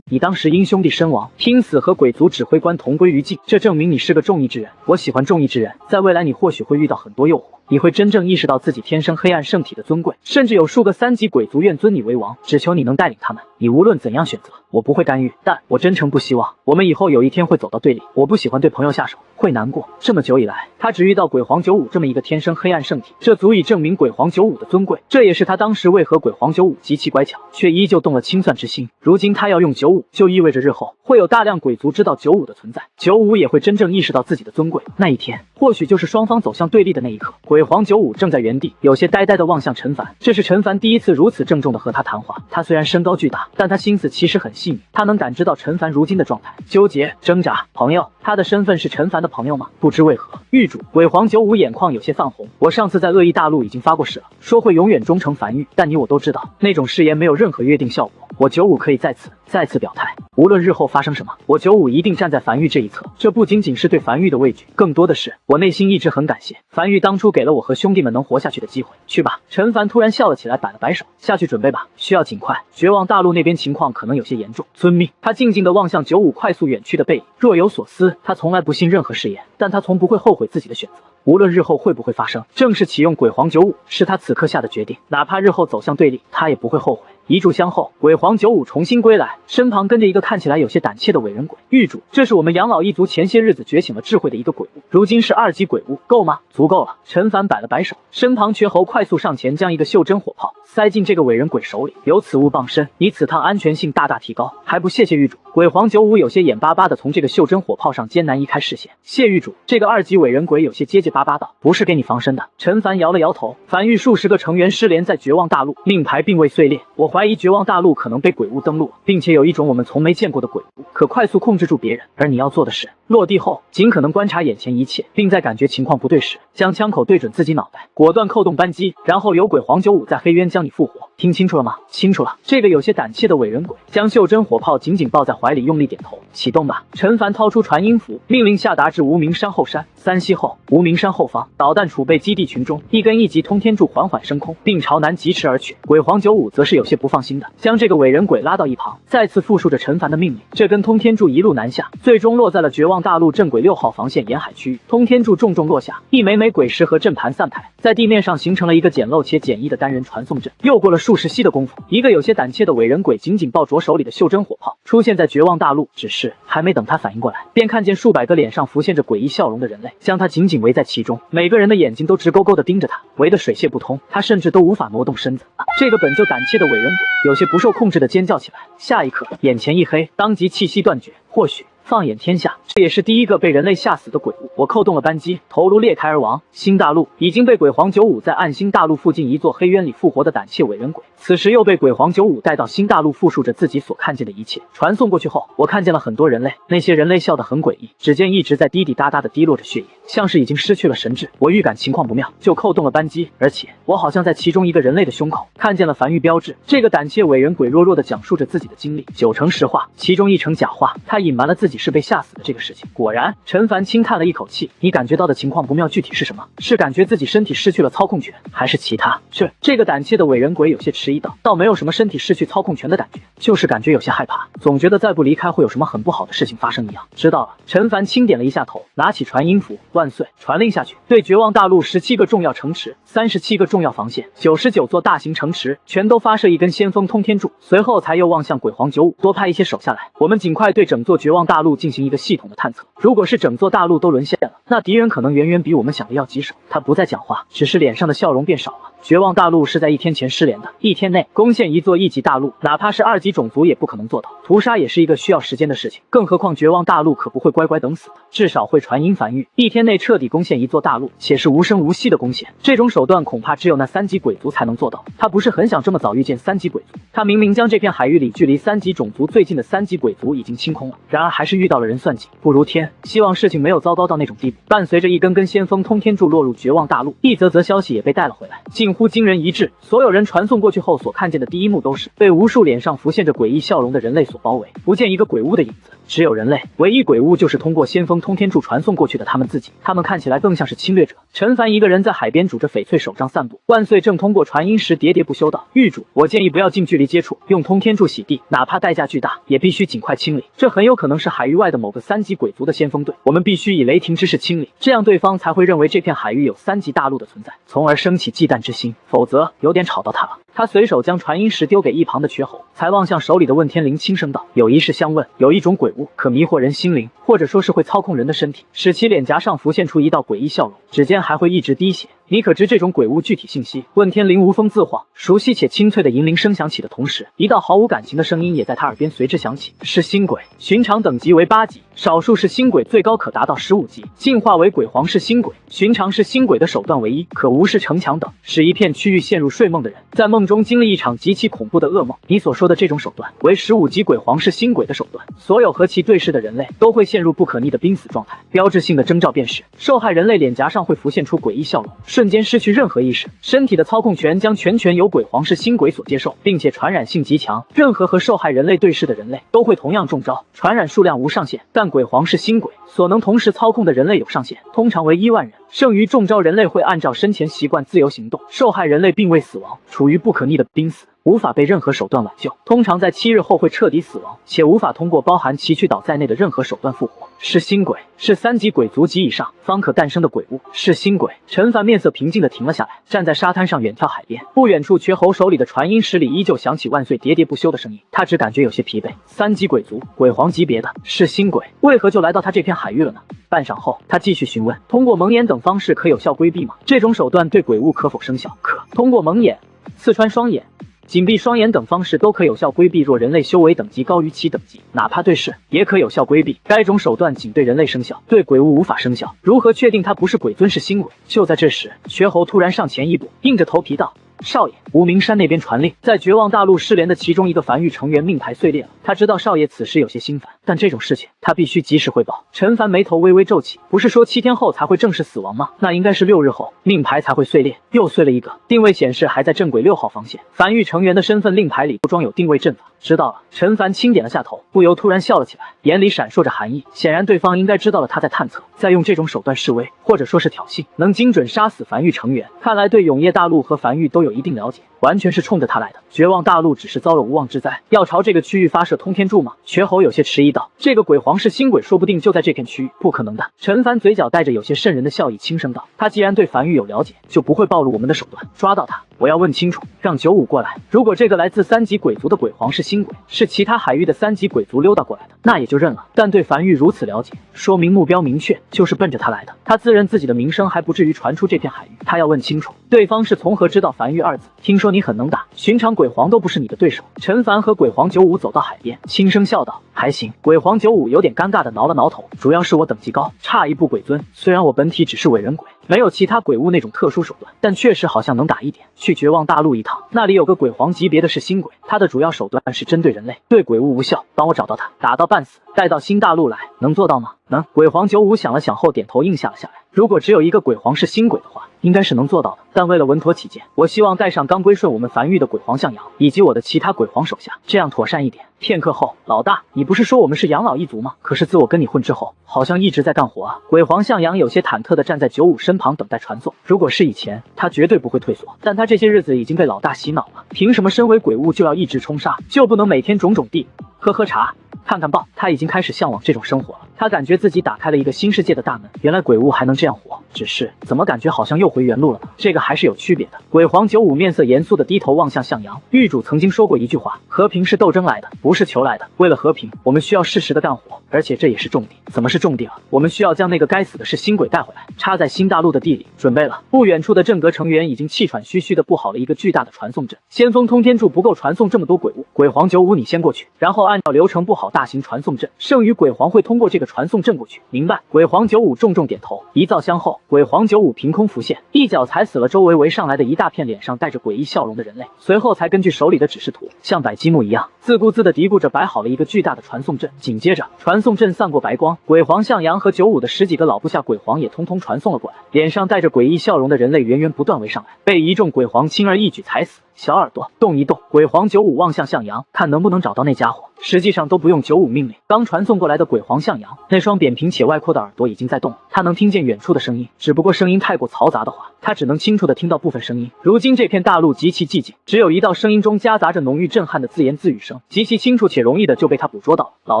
Speaker 1: 你当时因兄弟身亡，拼死和鬼族指挥官同归于尽，这证明你是个正义之人。我喜欢正义之人，在未来你或许会遇到很多诱惑，你会真正意识到自己天生黑暗圣体的尊贵，甚至有数个3级鬼族愿尊你为王，只求你能带领他们。你无论怎样选择，我不会干预，但我真诚不希望我们以后有一天会走到对立。我不喜欢对朋友下手，会难过。这么久以来，他只遇到鬼皇95这么一个天生黑暗圣体，这足以证明鬼皇95的尊贵。这也是他当时为何鬼皇95极其乖巧，却依旧动了清算之心。如今他要用95，就意味着日后会有大量鬼族知道95的存在，95也会真正意识到自己的尊贵。那一天，或许就是双方走向对立的那一刻。鬼皇95正在原地，有些呆呆地望向陈凡。这是陈凡第一次如此郑重地和他谈话。他虽然身高巨大，但他心思其实很细腻。他能感知到陈凡如今的状态，纠结、挣扎。朋友，他的身份是陈凡的朋友吗？不知为何，狱主鬼皇95眼眶有些泛红。我上次在恶意大陆已经发过誓了，说会永远忠诚樊玉，但你我都知道，那种誓言没有任何约定效果。我95可以再次表态，无论日后发生什么，我95一定站在樊玉这一侧。这不仅仅是对樊玉的畏惧，更多的是我内心一直很感谢樊玉当初给了我和兄弟们能活下去的机会。去吧，陈凡突然笑了起来，摆了摆手，下去准备吧，需要尽快。绝望大陆那边情况可能有些严重，遵命。他静静地望向95快速远去的背影，若有所思。他从来不信任何誓言，但他从不会后悔自己的选择。无论日后会不会发生，正式启用鬼皇95是他此刻下的决定，哪怕日后走向对立，他也不会后悔。一炷香后，鬼皇95重新归来，身旁跟着一个看起来有些胆怯的伟人鬼。狱主，这是我们养老一族前些日子觉醒了智慧的一个鬼物，如今是2级鬼物，够吗？足够了。陈凡摆了摆手，身旁瘸猴快速上前，将一个袖珍火炮塞进这个伟人鬼手里。有此物傍身，你此趟安全性大大提高，还不谢谢狱主？鬼皇95有些眼巴巴的从这个袖珍火炮上艰难移开视线。谢狱主。这个2级伟人鬼有些结结巴巴道，不是给你防身的。陈凡摇了摇头，樊玉数十个成员失联在绝望大陆，令牌并未碎裂。我怀疑绝望大陆可能被鬼物登陆，并且有一种我们从没见过的鬼物，可快速控制住别人。而你要做的是，落地后尽可能观察眼前一切，并在感觉情况不对时，将枪口对准自己脑袋，果断扣动扳机，然后由鬼皇95在黑渊将你复活。听清楚了吗？清楚了。这个有些胆怯的伟人鬼将袖珍火炮紧紧抱在怀里，用力点头。启动吧。陈凡掏出传音符，命令下达至无名山后山。3息后，无名山后方导弹储备基地群中，一根1级通天柱缓缓升空，并朝南疾驰而去。鬼皇95则是有些不放心的，将这个伟人鬼拉到一旁，再次复述着陈凡的命令。这根通天柱一路南下，最终落在了绝望大陆镇鬼6号防线沿海区域。通天柱重重落下，一枚枚鬼石和阵盘散开，在地面上形成了一个简陋且简易的单人传送阵。又过了数十息的功夫，一个有些胆怯的伟人鬼紧紧抱着手里的袖珍火炮出现在绝望大陆，只是还没等他反应过来，便看见数百个脸上浮现着诡异笑容的人类将他紧紧围在其中，每个人的眼睛都直勾勾地盯着他，围得水泄不通，他甚至都无法挪动身子。这个本就胆怯的伟人鬼有些不受控制地尖叫起来，下一刻眼前一黑，当即气息断绝。或许放眼天下，这也是第一个被人类吓死的鬼物。我扣动了扳机，头颅裂开而亡。新大陆已经被鬼皇95在暗星大陆附近一座黑渊里复活的胆怯伟人鬼，此时又被鬼皇95带到新大陆，复述着自己所看见的一切。传送过去后，我看见了很多人类，那些人类笑得很诡异，指尖一直在滴滴答答地滴落着血液，像是已经失去了神智。我预感情况不妙，就扣动了扳机，而且我好像在其中一个人类的胸口看见了繁育标志。这个胆怯伟人鬼弱弱地讲述着自己的经历，9成实话，其中1成假话。他隐瞒了自己是被吓死的这个事情。果然，陈凡轻叹了一口气，你感觉到的情况不妙具体是什么？是感觉自己身体失去了操控权，还是其他？这个胆怯的伟人鬼有些迟疑道，倒没有什么身体失去操控权的感觉，就是感觉有些害怕，总觉得再不离开会有什么很不好的事情发生一样。知道了。陈凡轻点了一下头，拿起传音符，万岁，传令下去，对绝望大陆17个重要城池、37个重要防线、99座大型城池全都发射一根先锋通天柱。随后才又望向鬼皇95，多派一些手下来，我们尽快对整座绝望大陆进行一个系统的探测。如果是整座大陆都沦陷了，那敌人可能远远比我们想的要棘手。他不再讲话，只是脸上的笑容变少了。绝望大陆是在1天前失联的，1天内攻陷一座1级大陆，哪怕是2级种族也不可能做到，屠杀也是一个需要时间的事情。更何况绝望大陆可不会乖乖等死的，至少会传音繁育，1天内彻底攻陷一座大陆，且是无声无息的攻陷。这种手段恐怕只有那3级鬼族才能做到。他不是很想这么早遇见3级鬼族，他明明将这片海域里距离3级种族最近的3级鬼族已经清空了，然而还是遇到了人算计，不如天。希望事情没有糟糕到那种地步。伴随着一根根先锋通天柱落入绝望大陆，一则消息也被带了回来，近乎惊人一致。所有人传送过去后所看见的第一幕都是被无数脸上浮现着诡异笑容的人类所包围，不见一个鬼物的影子。只有人类，唯一鬼物就是通过先锋通天柱传送过去的他们自己，他们看起来更像是侵略者。陈凡一个人在海边拄着翡翠手杖散步，万岁正通过传音时喋喋不休道：“狱主，我建议不要近距离接触，用通天柱洗地，哪怕代价巨大，也必须尽快清理。这很有可能是海域外的某个3级鬼族的先锋队，我们必须以雷霆之势清理，这样对方才会认为这片海域有3级大陆的存在，从而升起忌惮之心。否则，有点吵到他了。”他随手将传音石丢给一旁的瘸猴，才望向手里的问天灵，轻声道：“有一事相问，有一种鬼物可迷惑人心灵，或者说是会操控人的身体，使其脸颊上浮现出一道诡异笑容，指尖还会一直滴血。你可知这种鬼物具体信息？”问天灵无风自晃，熟悉且清脆的银铃声响起的同时，一道毫无感情的声音也在他耳边随之响起：“是新鬼，寻常等级为8级，少数是新鬼最高可达到15级，进化为鬼皇是新鬼。寻常是新鬼的手段为1，可无视城墙等，使一片区域陷入睡梦的人，在梦中经历一场极其恐怖的噩梦。你所说的这种手段为15级鬼皇是新鬼的手段，所有和其对视的人类都会陷入不可逆的濒死状态。标志性的征兆便是受害人类脸颊上会浮现出诡异笑容，瞬间失去任何意识，身体的操控权将全权由鬼皇是新鬼所接受，并且传染性极强，任何和受害人类对视的人类都会同样中招，传染数量无上限。但鬼皇是新鬼所能同时操控的人类有上限，通常为1万人。剩余中招人类会按照生前习惯自由行动，受害人类并未死亡，处于不可逆的濒死，无法被任何手段挽救，通常在7日后会彻底死亡，且无法通过包含崎岖岛在内的任何手段复活。是新鬼，是3级鬼族及以上方可诞生的鬼物，是新鬼。陈凡面色平静地停了下来，站在沙滩上远眺海边。不远处瘸猴手里的传音石里依旧响起万岁喋喋不休的声音，他只感觉有些疲惫。3级鬼族，鬼皇级别的，是新鬼，为何就来到他这片海域了呢？半晌后，他继续询问：通过蒙眼等方式可有效规避吗？这种手段对鬼物可否生效？可。通过蒙眼、刺穿双眼、紧闭双眼等方式都可有效规避，若人类修为等级高于其等级，哪怕对视也可有效规避。该种手段仅对人类生效，对鬼物无法生效。如何确定他不是鬼尊是新鬼？就在这时，瘸猴突然上前一步，硬着头皮道：“少爷，无名山那边传令，在绝望大陆失联的其中一个繁育成员命牌碎裂了。他知道少爷此时有些心烦，但这种事情他必须及时汇报。”陈凡眉头微微皱起，不是说7天后才会正式死亡吗？那应该是6日后命牌才会碎裂，又碎了一个。定位显示还在正轨6号防线，繁育成员的身份令牌里不装有定位阵法。知道了。陈凡轻点了下头，不由突然笑了起来，眼里闪烁着寒意。显然对方应该知道了他在探测，在用这种手段示威，或者说是挑衅，能精准杀死繁育成员。看来对永业大陆和繁育都有一定了解，完全是冲着他来的。绝望大陆只是遭了无妄之灾，要朝这个区域发射通天柱吗？瘸猴有些迟疑道：“这个鬼皇是新鬼，说不定就在这片区域，不可能的。”陈凡嘴角带着有些瘆人的笑意，轻声道：“他既然对繁育有了解，就不会暴露我们的手段。抓到他，我要问清楚，让95过来。如果这个来自3级鬼族的鬼皇是新鬼，是其他海域的3级鬼族溜达过来的，那也就认了。但对繁育如此了解，说明目标明确，就是奔着他来的。他自认自己的名声还不至于传出这片海域，他要问清楚，对方是从何知道繁育2字？听说你很能打，寻常鬼皇都不是你的对手。”陈凡和鬼皇95走到海边，轻声笑道：“还行。”鬼皇95有点尴尬的挠了挠头，主要是我等级高，差一步鬼尊。虽然我本体只是伪人鬼，没有其他鬼物那种特殊手段，但确实好像能打一点。去绝望大陆一趟，那里有个鬼皇级别的是新鬼，他的主要手段是针对人类，对鬼物无效。帮我找到他，打到半死，带到新大陆来，能做到吗？能。鬼皇95想了想后点头应下了下来。如果只有一个鬼皇是新鬼的话，应该是能做到的，但为了稳妥起见，我希望带上刚归顺我们繁育的鬼皇向阳，以及我的其他鬼皇手下，这样妥善一点。片刻后，老大，你不是说我们是养老一族吗？可是自我跟你混之后，好像一直在干活啊。鬼皇向阳有些忐忑地站在95身旁等待传送。如果是以前，他绝对不会退缩，但他这些日子已经被老大洗脑了，凭什么身为鬼物就要一直冲杀，就不能每天种种地，喝喝茶，看看报？他已经开始向往这种生活了。他感觉自己打开了一个新世界的大门，原来鬼物还能这样活，只是怎么感觉好像又回原路了呢？这个还是有区别的。鬼皇95面色严肃地低头望向向阳。狱主曾经说过一句话，和平是斗争来的，不是求来的。为了和平，我们需要适时的干活，而且这也是重点。怎么是重点啊？我们需要将那个该死的是新鬼带回来，插在新大陆的地里。准备了。不远处的阵阁成员已经气喘吁吁地布好了一个巨大的传送阵。先锋通天柱不够传送这么多鬼物，鬼皇95你先过去，然后按照流程布好大型传送阵，剩余鬼皇会通过这个传送阵过去。明白。鬼皇95重重点头。一造香后，鬼皇95凭空浮现，一脚踩死了周围围上来的一大片脸上带着诡异笑容的人类，随后才根据手里的指示图，像摆积木一样，自顾自地嘀咕着摆好了一个巨大的传送阵。紧接着，传送阵散过白光，鬼皇向阳和95的10几个老部下鬼皇也通通传送了过来，脸上带着诡异笑容的人类源源不断围上来，被一众鬼皇轻而易举踩死。小耳朵动一动。鬼皇95望向向阳，看能不能找到那家伙。实际上都不用95命令，刚传送过来的鬼皇向阳，那双扁平且外扩的耳朵已经在动了，他能听见远处的声音，只不过声音太过嘈杂的话，他只能清楚地听到部分声音。如今这片大陆极其寂静，只有一道声音中夹杂着浓郁震撼的自言自语声，极其清楚且容易的就被他捕捉到了。老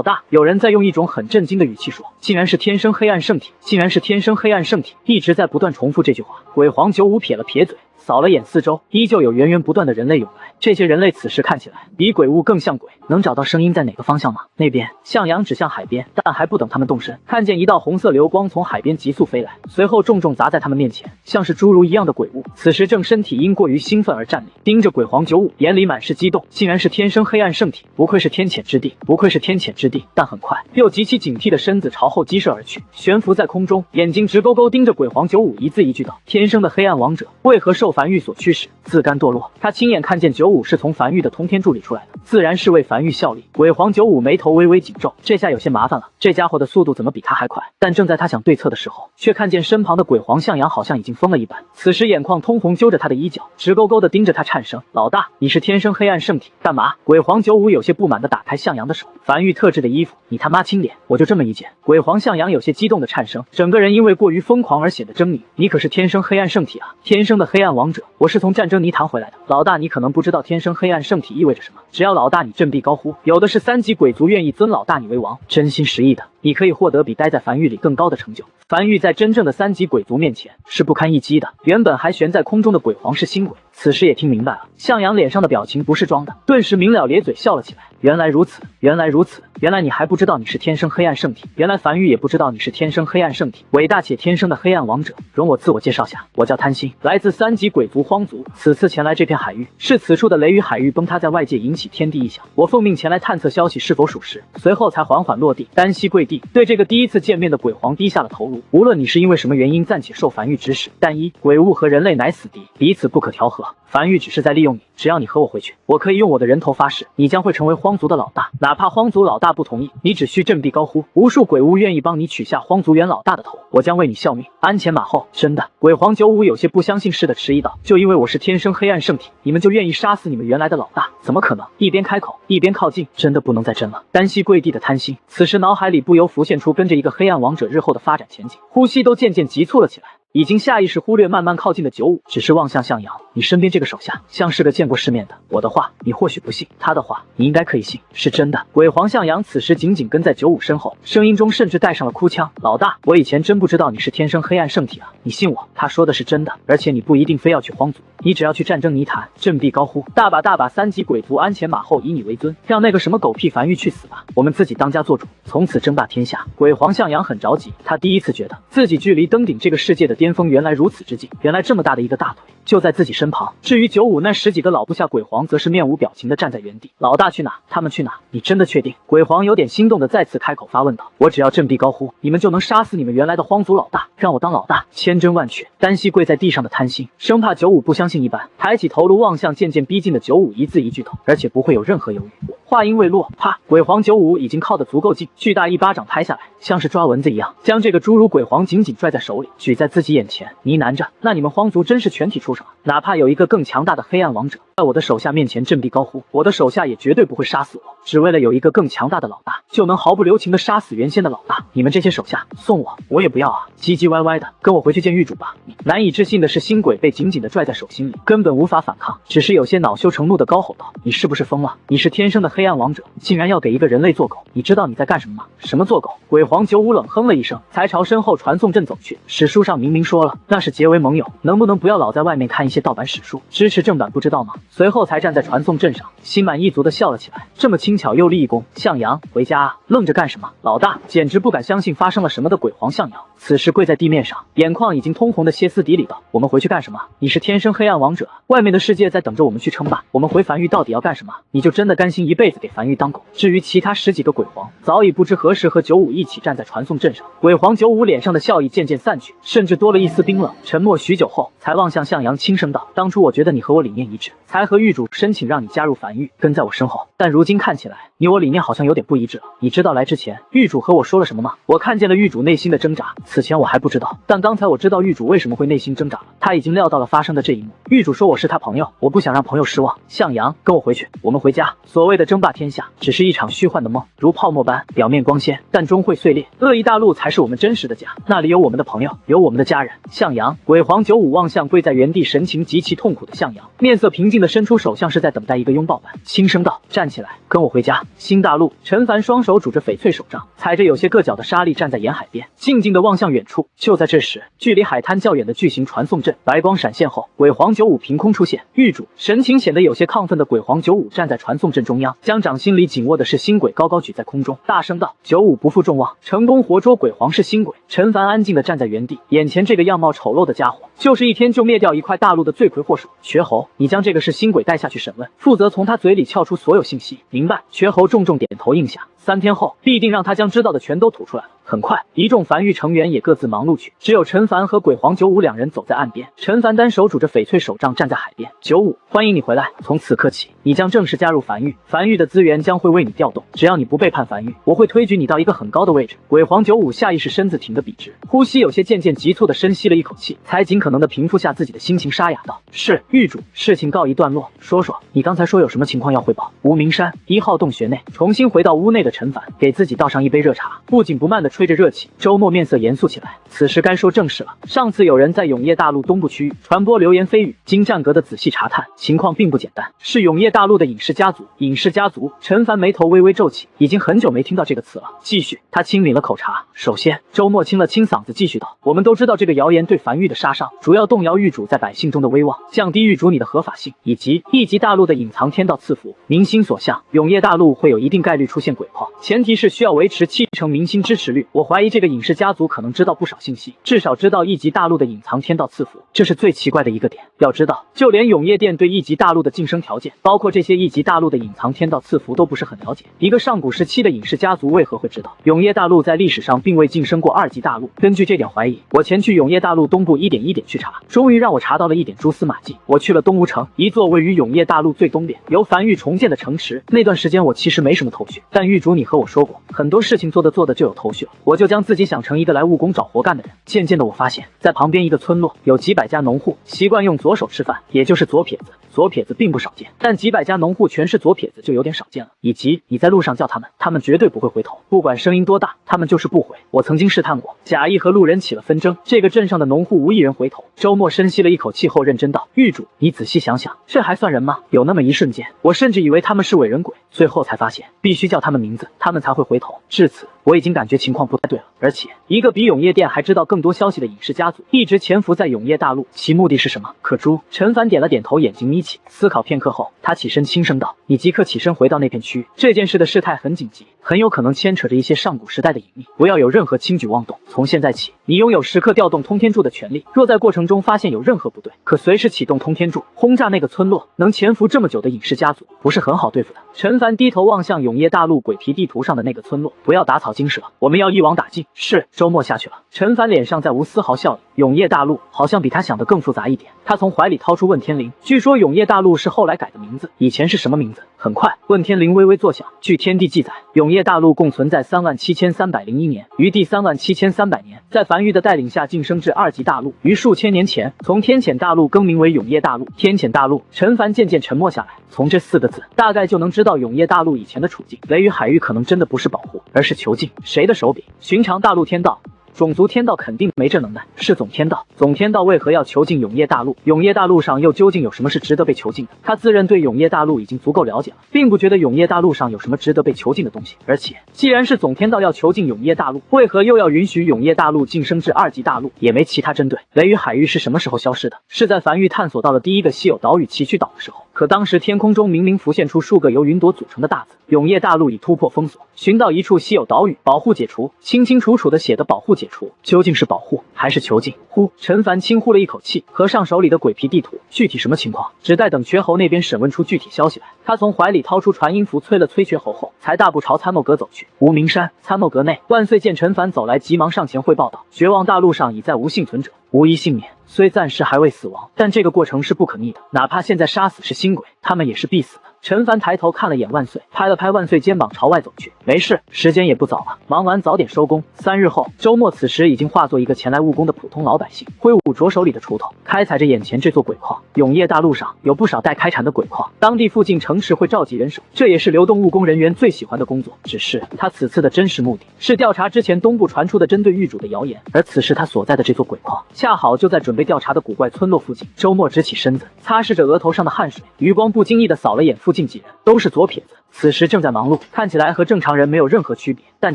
Speaker 1: 大，有人在用一种很震惊的语气说，竟然是天生黑暗圣体，竟然是天生黑暗圣体，一直在不断重复这句话。鬼皇95撇了撇嘴，扫了眼四周，依旧有源源不断的人类涌来。这些人类此时看起来比鬼物更像鬼，能找到声音在哪个方向吗？那边，向阳指向海边，但还不等他们动身，看见一道红色流光从海边急速飞来，随后重重砸在他们面前，像是侏儒一样的鬼物，此时正身体因过于兴奋而站立，盯着鬼皇95，眼里满是激动。竟然是天生黑暗圣体，不愧是天谴之地，不愧是天谴之地。但很快又极其警惕的身子朝后激射而去，悬浮在空中，眼睛直勾勾盯着鬼皇95，一字一句道：天生的黑暗王者，为何受梵域所驱使，自甘堕落？他亲眼看见95是从梵域的通天柱里出来的，自然是为梵域效力。鬼皇95眉头微微紧皱，这下有些麻烦了，这家伙的速度怎么比他还快？但正在他想对策的时候，却看见身旁的鬼皇向阳好像已经疯了一般，此时眼眶通红，揪着他的衣角，直勾勾地盯着他颤声：老大，你是天生黑暗圣体，干嘛？鬼皇95有些不满地打开向阳的手，梵域特制的衣服，你他妈轻点，我就这么一件。鬼皇向阳有些激动的颤声，整个人因为过于疯狂而显得狰狞。你可是天生黑暗圣体啊，天生的黑暗王者，我是从战争泥潭回来的。老大，你可能不知道天生黑暗圣体意味着什么，只要老大你振臂高呼，有的是3级鬼族愿意尊老大你为王，真心实意的，你可以获得比待在梵域里更高的成就。梵域在真正的3级鬼族面前是不堪一击的。原本还悬在空中的鬼皇是新鬼，此时也听明白了，向阳脸上的表情不是装的，顿时明了咧嘴笑了起来。原来如此，原来如此，原来你还不知道你是天生黑暗圣体，原来梵域也不知道你是天生黑暗圣体，伟大且天生的黑暗王者。容我自我介绍下，我叫贪心，来自3级鬼族荒族，此次前来这片海域，是此处的雷雨海域崩塌在外界引起天地异响，我奉命前来探测消息是否属实，随后才缓缓落地。单膝跪地，对这个第一次见面的鬼皇低下了头颅。无论你是因为什么原因暂且受梵域指使，但鬼物和人类乃死敌，彼此不可调和。梵域只是在利用你，只要你和我回去，我可以用我的人头发誓，你将会成为荒族的老大。哪怕荒族老大不同意，你只需振臂高呼，无数鬼物愿意帮你取下荒族元老大的头，我将为你效命，鞍前马后。真的？鬼皇95有些不相信似的迟疑道，就因为我是天生黑暗圣体，你们就愿意杀死你们原来的老大？怎么可能？一边开口一边靠近，真的不能再争了。单膝跪地的贪心，此时脑海里不由浮现出跟着一个黑暗王者日后的发展前景，呼吸都渐渐急促了起来。已经下意识忽略慢慢靠近的95，只是望向向阳，你身边这个手下像是个见过世面的，我的话你或许不信，他的话你应该可以信，是真的。鬼皇向阳此时紧紧跟在95身后，声音中甚至带上了哭腔：老大，我以前真不知道你是天生黑暗圣体啊，你信我，他说的是真的，而且你不一定非要去荒族，你只要去战争泥潭，振臂高呼，大把3级鬼族鞍前马后，以你为尊，让那个什么狗屁梵域去死吧，我们自己当家做主，从此争霸天下。鬼皇向阳很着急，他第一次觉得自己距离登顶这个世界的巅峰原来如此之近，原来这么大的一个大腿就在自己身旁。至于95那10几个老部下鬼皇则是面无表情的站在原地。老大去哪？他们去哪？你真的确定？鬼皇有点心动的再次开口发问道。我只要振臂高呼，你们就能杀死你们原来的荒族老大，让我当老大，千真万确。单膝跪在地上的贪心生怕95不相信一般，抬起头颅望向渐渐逼近的95，一字一句道，而且不会有任何犹豫。话音未落，啪！鬼皇95已经靠得足够近，巨大一巴掌拍下来，像是抓蚊子一样，将这个侏儒鬼皇紧紧拽在手里，举在自己眼前，呢喃着：那你们荒族真是全体畜生啊！哪怕有一个更强大的黑暗王者在我的手下面前振臂高呼，我的手下也绝对不会杀死我，只为了有一个更强大的老大，就能毫不留情的杀死原先的老大。你们这些手下，送我也不要啊！唧唧歪歪的，跟我回去见狱主吧。难以置信的是，新鬼被紧紧的拽在手心里，根本无法反抗，只是有些恼羞成怒的高吼道：你是不是疯了？你是天生的黑暗王者，竟然要给一个人类做狗，你知道你在干什么吗？什么做狗？鬼皇95冷哼了一声，才朝身后传送阵走去。史书上明明说了，那是结为盟友，能不能不要老在外面看一些盗版史书，支持正版不知道吗？随后才站在传送阵上，心满意足的笑了起来。这么轻巧又立功，向阳回家啊，愣着干什么？老大简直不敢相信发生了什么的鬼皇向阳，此时跪在地面上，眼眶已经通红的歇斯底里道：我们回去干什么？你是天生黑暗王者，外面的世界在等着我们去称霸，我们回梵域到底要干什么？你就真的甘心一辈子子给樊玉当狗。至于其他10几个鬼皇，早已不知何时和95一起站在传送阵上。鬼皇95脸上的笑意渐渐散去，甚至多了一丝冰冷。沉默许久后，才望向向阳，轻声道：“当初我觉得你和我理念一致，才和狱主申请让你加入樊狱，跟在我身后。但如今看起来，你我理念好像有点不一致了。你知道来之前狱主和我说了什么吗？我看见了狱主内心的挣扎，此前我还不知道，但刚才我知道狱主为什么会内心挣扎了。他已经料到了发生的这一幕。狱主说我是他朋友，我不想让朋友失望。向阳，跟我回去，我们回家。所谓的争霸天下，只是一场虚幻的梦，如泡沫般表面光鲜，但终会碎裂。恶意大陆才是我们真实的家，那里有我们的朋友，有我们的家人。向阳。”鬼皇95望向跪在原地神情极其痛苦的向阳，面色平静的伸出手，像是在等待一个拥抱般，轻声道：“站起来，跟我回家。”新大陆，陈凡双手拄着翡翠手杖，踩着有些硌脚的沙砾，站在沿海边，静静地望向远处。就在这时，距离海滩较远的巨型传送阵白光闪现后，鬼皇95凭空出现。狱主，神情显得有些亢奋的鬼皇95站在传送阵中央，将掌心里紧握的是星轨高高举在空中，大声道：“95不负众望，成功活捉鬼皇是星轨。”陈凡安静地站在原地，眼前这个样貌丑陋的家伙，就是一天就灭掉一块大陆的罪魁祸首。瘸猴，你将这个是星轨带下去审问，负责从他嘴里撬出所有信息，明白？瘸猴重重点头应下。3天后，必定让他将知道的全都吐出来了。很快，一众樊狱成员也各自忙碌去，只有陈凡和鬼皇95两人走在岸边。陈凡单手拄着翡翠手杖站在海边。95，欢迎你回来，从此刻起，你将正式加入樊狱，樊狱的资源将会为你调动，只要你不背叛樊狱，我会推举你到一个很高的位置。鬼皇95下意识身子挺得笔直，呼吸有些渐渐急促的深吸了一口气，才尽可能的平复下自己的心情，沙哑道：“是狱主，事情告一段落，说说你刚才说有什么情况要汇报？”无名山1号洞穴内，重新回到屋内的陈凡给自己倒上一杯热茶，不紧不慢地吹着热气。周末面色严肃起来，此时该说正事了。上次有人在永业大陆东部区域传播流言蜚语，经战阁的仔细查探，情况并不简单，是永业大陆的隐士家族。隐士家族，陈凡眉头微微皱起，已经很久没听到这个词了。继续，他轻抿了口茶。首先，周末清了清嗓子，继续道：“我们都知道这个谣言对樊狱的杀伤，主要动摇狱主在百姓中的威望，降低狱主你的合法性，以及一级大陆的隐藏天道赐福。民心所向，永业大陆会有一定概率出现鬼炮，前提是需要维持70%民心支持率。我怀疑这个隐士家族可能知道不少信息，至少知道一级大陆的隐藏天道赐福，这是最奇怪的一个点。要知道，就连永业殿对一级大陆的晋升条件，包括这些一级大陆的隐藏天道赐福都不是很了解。一个上古时期的隐士家族为何会知道永业大陆在历史上并未晋升过2级大陆？根据这点怀疑，我前去永业大陆东部一点一点去查，终于让我查到了一点蛛丝马迹。我去了东吴城，一座位于永业大陆最东边，由樊狱重建的城池。那段时间我其实没什么头绪，但狱主你和我说过，很多事情做着就有头绪了，我就将自己想成一个来务工找活干的人。渐渐的，我发现，在旁边一个村落有几百家农户，习惯用左手吃饭，也就是左撇子。左撇子并不少见，但几百家农户全是左撇子就有点少见了。以及你在路上叫他们，他们绝对不会回头，不管声音多大，他们就是不回。我曾经试探过，假意和路人起了纷争，这个镇上的农户无一人回头。周末深吸了一口气后认真道：“狱主，你仔细想想，这还算人吗？有那么一瞬间，我甚至以为他们是伪人鬼，最后才发现，必须叫他们名字，他们才会回头。至此，我已经感觉情况不太对了。而且，一个比永业殿还知道更多消息的隐士家族，一直潜伏在永业大陆，其目的是什么？可诛。”陈凡点了点头，眼睛眯起，思考片刻后，他起身轻声道：“你即刻起身回到那片区域，这件事的事态很紧急，很有可能牵扯着一些上古时代的隐秘，不要有任何轻举妄动。从现在起，你拥有时刻调动通天柱的权利，若在过程中发现有任何不对，可随时启动通天柱，轰炸那个村落。能潜伏这么久的隐士家族，不是很好对付的。”陈凡低头望向永业大陆鬼皮地图上的那个村落，不要打草惊蛇，我们要一网打尽。是。周末下去了。陈凡脸上再无丝毫笑意。永业大陆好像比他想的更复杂一点。他从怀里掏出问天铃，据说永业大陆是后来改的名字，以前是什么名字？很快，问天铃微微作响。据天地记载，永业大陆共存在37301年，于第37300年，在樊玉的带领下晋升至2级大陆，于数千年前从天谴大陆更名为永业大陆。天谴大陆，陈凡渐渐沉默下来。从这4个字，大概就能知道永业大陆以前的处境。雷雨海域可能真的不是保护，而是囚禁。谁的手笔？寻常大陆天道。种族天道肯定没这能耐，是总天道。总天道为何要囚禁永业大陆？永业大陆上又究竟有什么是值得被囚禁的？他自认对永业大陆已经足够了解了，并不觉得永业大陆上有什么值得被囚禁的东西。而且，既然是总天道要囚禁永业大陆，为何又要允许永业大陆晋升至2级大陆？也没其他针对。雷雨海域是什么时候消失的？是在樊玉探索到了第一个稀有岛屿崎岖岛的时候。可当时天空中明明浮现出数个由云朵组成的大字：永业大陆已突破封锁，寻到一处稀有岛屿，保护解除。清清楚楚的写的保护解除，究竟是保护还是囚禁？呼，陈凡轻呼了一口气，合上手里的鬼皮地图，具体什么情况，只待等瘸猴那边审问出具体消息来。他从怀里掏出传音符，催了催瘸猴后，才大步朝参谋阁走去。无名山参谋阁内，万岁见陈凡走来，急忙上前汇报道：绝望大陆上已再无幸存者，无一幸免。虽暂时还未死亡，但这个过程是不可逆的，哪怕现在杀死是新鬼，他们也是必死的。陈凡抬头看了眼万岁，拍了拍万岁肩膀，朝外走去。没事，时间也不早了，忙完早点收工。3日后，周末此时已经化作一个前来务工的普通老百姓，挥舞着手里的锄头，开采着眼前这座鬼矿。永业大陆上有不少待开采的鬼矿，当地附近城池会召集人手，这也是流动务工人员最喜欢的工作。只是他此次的真实目的是调查之前东部传出的针对狱主的谣言，而此时他所在的这座鬼矿恰好就在准备调查的古怪村落附近。周末直起身子，擦拭着额头上的汗水，余光不经意地扫了眼附近几人，都是左撇子，此时正在忙碌，看起来和正常人没有任何区别。但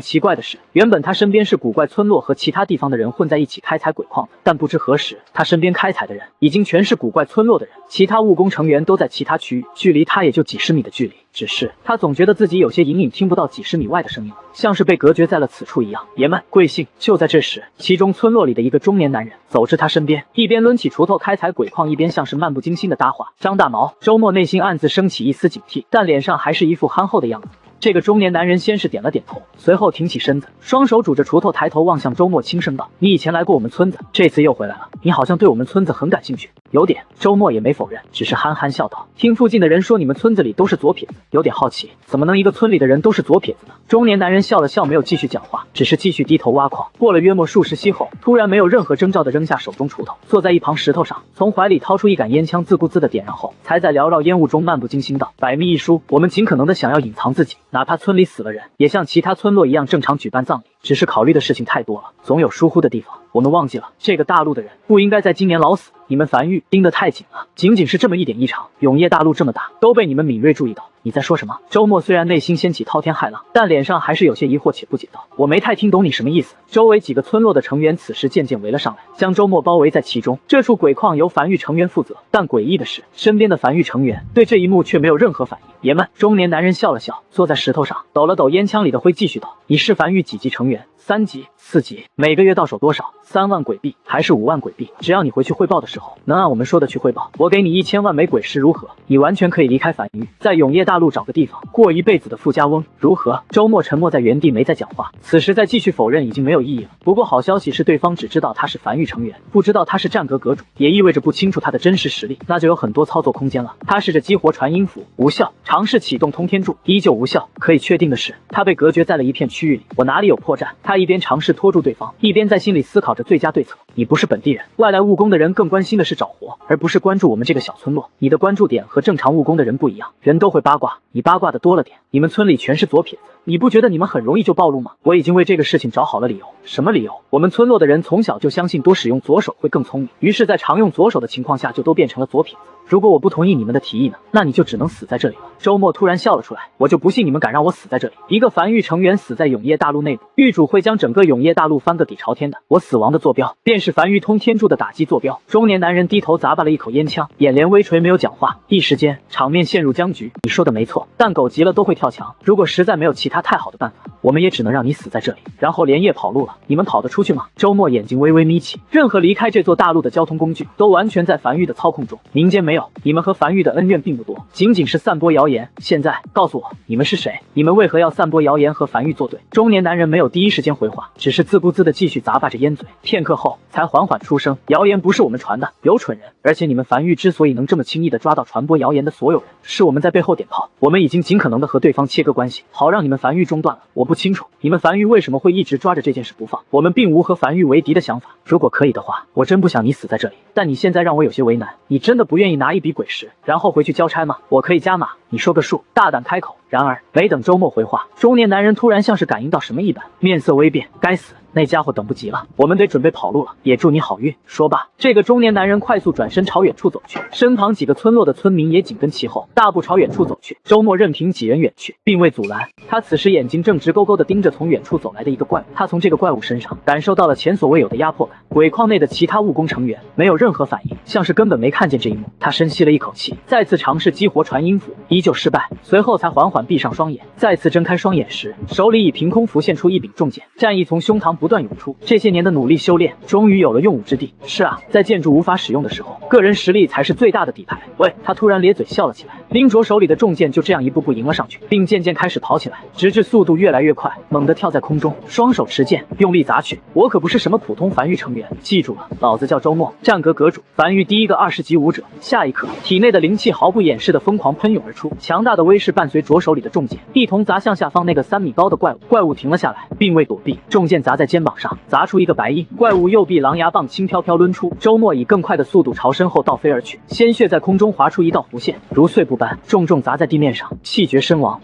Speaker 1: 奇怪的是，原本他身边是古怪村落和其他地方的人混在一起开采鬼矿的，但不知何时，他身边开采的人已经全是古怪村落的人，其他务工成员都在其他区域，距离他也就几十米的距离。只是他总觉得自己有些隐隐听不到几十米外的声音，像是被隔绝在了此处一样。爷们，贵姓？就在这时，其中村落里的一个中年男人走至他身边，一边抡起锄头开采鬼矿，一边像是漫不经心的搭话：张大毛。周末内心暗自升起一丝警惕，但脸上还是一副憨厚的样子。这个中年男人先是点了点头，随后挺起身子，双手拄着锄头，抬头望向周末，轻声道：你以前来过我们村子，这次又回来了，你好像对我们村子很感兴趣。有点。周末也没否认，只是憨憨笑道：听附近的人说你们村子里都是左撇子，有点好奇，怎么能一个村里的人都是左撇子呢？中年男人笑了笑，没有继续讲话，只是继续低头挖矿。过了约莫数十息后，突然没有任何征兆的扔下手中锄头，坐在一旁石头上，从怀里掏出一杆烟枪，自顾自的点燃后，才在缭绕烟雾中漫不经心道：百密一疏，我们尽可能的想要隐藏自己，哪怕村里死了人，也像其他村落一样正常举办葬礼，只是考虑的事情太多了，总有疏忽的地方。我们忘记了，这个大陆的人不应该在今年老死，你们繁育盯得太紧了，仅仅是这么一点异常，永业大陆这么大，都被你们敏锐注意到。你在说什么？周末虽然内心掀起滔天骇浪，但脸上还是有些疑惑且不解道：我没太听懂你什么意思。周围几个村落的成员此时渐渐围了上来，将周末包围在其中。这处鬼矿由繁育成员负责，但诡异的是，身边的繁育成员对这一幕却没有任何反应。爷们，中年男人笑了笑，坐在石头上，抖了抖烟枪里的灰，继续道：你是繁育几级成员？3级、4级，每个月到手多少？3万鬼币还是5万鬼币？只要你回去汇报的时候能按我们说的去汇报，我给你1000万枚鬼石，如何？你完全可以离开繁育，在永业大陆找个地方过一辈子的富家翁，如何？周末沉默在原地，没再讲话。此时再继续否认已经没有意义了。不过好消息是，对方只知道他是繁育成员，不知道他是战阁阁主，也意味着不清楚他的真实实力，那就有很多操作空间了。他试着激活传音符，无效；尝试启动通天柱，依旧无效。可以确定的是，他被隔绝在了一片区域里。我哪里有破绽？他一边尝试拖住对方，一边在心里思考着最佳对策。你不是本地人，外来务工的人更关心的是找活，而不是关注我们这个小村落。你的关注点和正常务工的人不一样，人都会八卦，你八卦的多了点。你们村里全是左撇子，你不觉得你们很容易就暴露吗？我已经为这个事情找好了理由。什么理由？我们村落的人从小就相信多使用左手会更聪明，于是在常用左手的情况下就都变成了左撇子。如果我不同意你们的提议呢？那你就只能死在这里了。周末突然笑了出来，我就不信你们敢让我死在这里。一个繁育成员死在永业大陆内部，狱主会将整个永业大陆翻个底朝天的。我死亡的坐标便是繁育通天柱的打击坐标。中年男人低头咂巴了一口烟枪，眼帘微垂，没有讲话。一时间场面陷入僵局。你说的没错，但狗急了都会跳墙，如果实在没有其他太好的办法，我们也只能让你死在这里，然后连夜跑路了。你们跑得出去吗？周末眼睛微微眯起，任何离开这座大陆的交通工具都完全在繁育的操控中，民间没有，你们和繁育的恩怨并不多，仅仅是散播谣言。现在告诉我，你们是谁？你们为何要散播谣言和繁育作对？中年男人没有第一时间回话，只是自顾自地继续咂巴着烟嘴，片刻后才缓缓出声：谣言不是我们传的，有蠢人。而且你们繁育之所以能这么轻易地抓到传播谣言的所有人，是我们在背后点炮。我们已经尽可能地和对方切割关系，好让你们繁育中断了。我不清楚你们繁育为什么会一直抓着这件事不放，我们并无和繁育为敌的想法。如果可以的话，我真不想你死在这里，但你现在让我有些为难。你真的不愿意拿一笔鬼石，然后回去交差吗？我可以加码，你说个数，大胆开口。然而没等周末回话，中年男人突然像是感应到什么一般，面色微变。该死，那家伙等不及了，我们得准备跑路了，也祝你好运。说罢，这个中年男人快速转身朝远处走去，身旁几个村落的村民也紧跟其后，大步朝远处走去。周末任凭几人远去，并未阻拦。他此时眼睛正直勾勾地盯着从远处走来的一个怪物，他从这个怪物身上感受到了前所未有的压迫感。鬼矿内的其他务工成员没有任何反应，像是根本没看见这一幕。他深吸了一口气，再次尝试激活传音符，依旧失败。随后才缓缓闭上双眼，再次睁开双眼时，手里已凭空浮现出一柄重剑，战意从胸膛不断涌出。这些年的努力修炼，终于有了用武之地。是啊，在建筑无法使用的时候，个人实力才是最大的底牌。喂，他突然咧嘴笑了起来，拎着手里的重剑就这样一步步迎了上去，并渐渐开始跑起来，直至速度越来越快，猛地跳在空中，双手持剑，用力砸去。我可不是什么普通凡域成员，记住了，老子叫周末，战阁阁主，凡域第一个20级武者。下一刻，体内的灵气毫不掩饰的疯狂喷涌而出，强大的威势伴随着手里的重剑，一同砸向下方那个3米高的怪物。怪物停了下来，并未躲避，重剑砸在肩膀上，砸出一个白印。怪物右臂狼牙棒轻飘飘抡出，周末以更快的速度朝身后倒飞而去，鲜血在空中划出一道弧线，如碎布般重重砸在地面上，气绝身亡。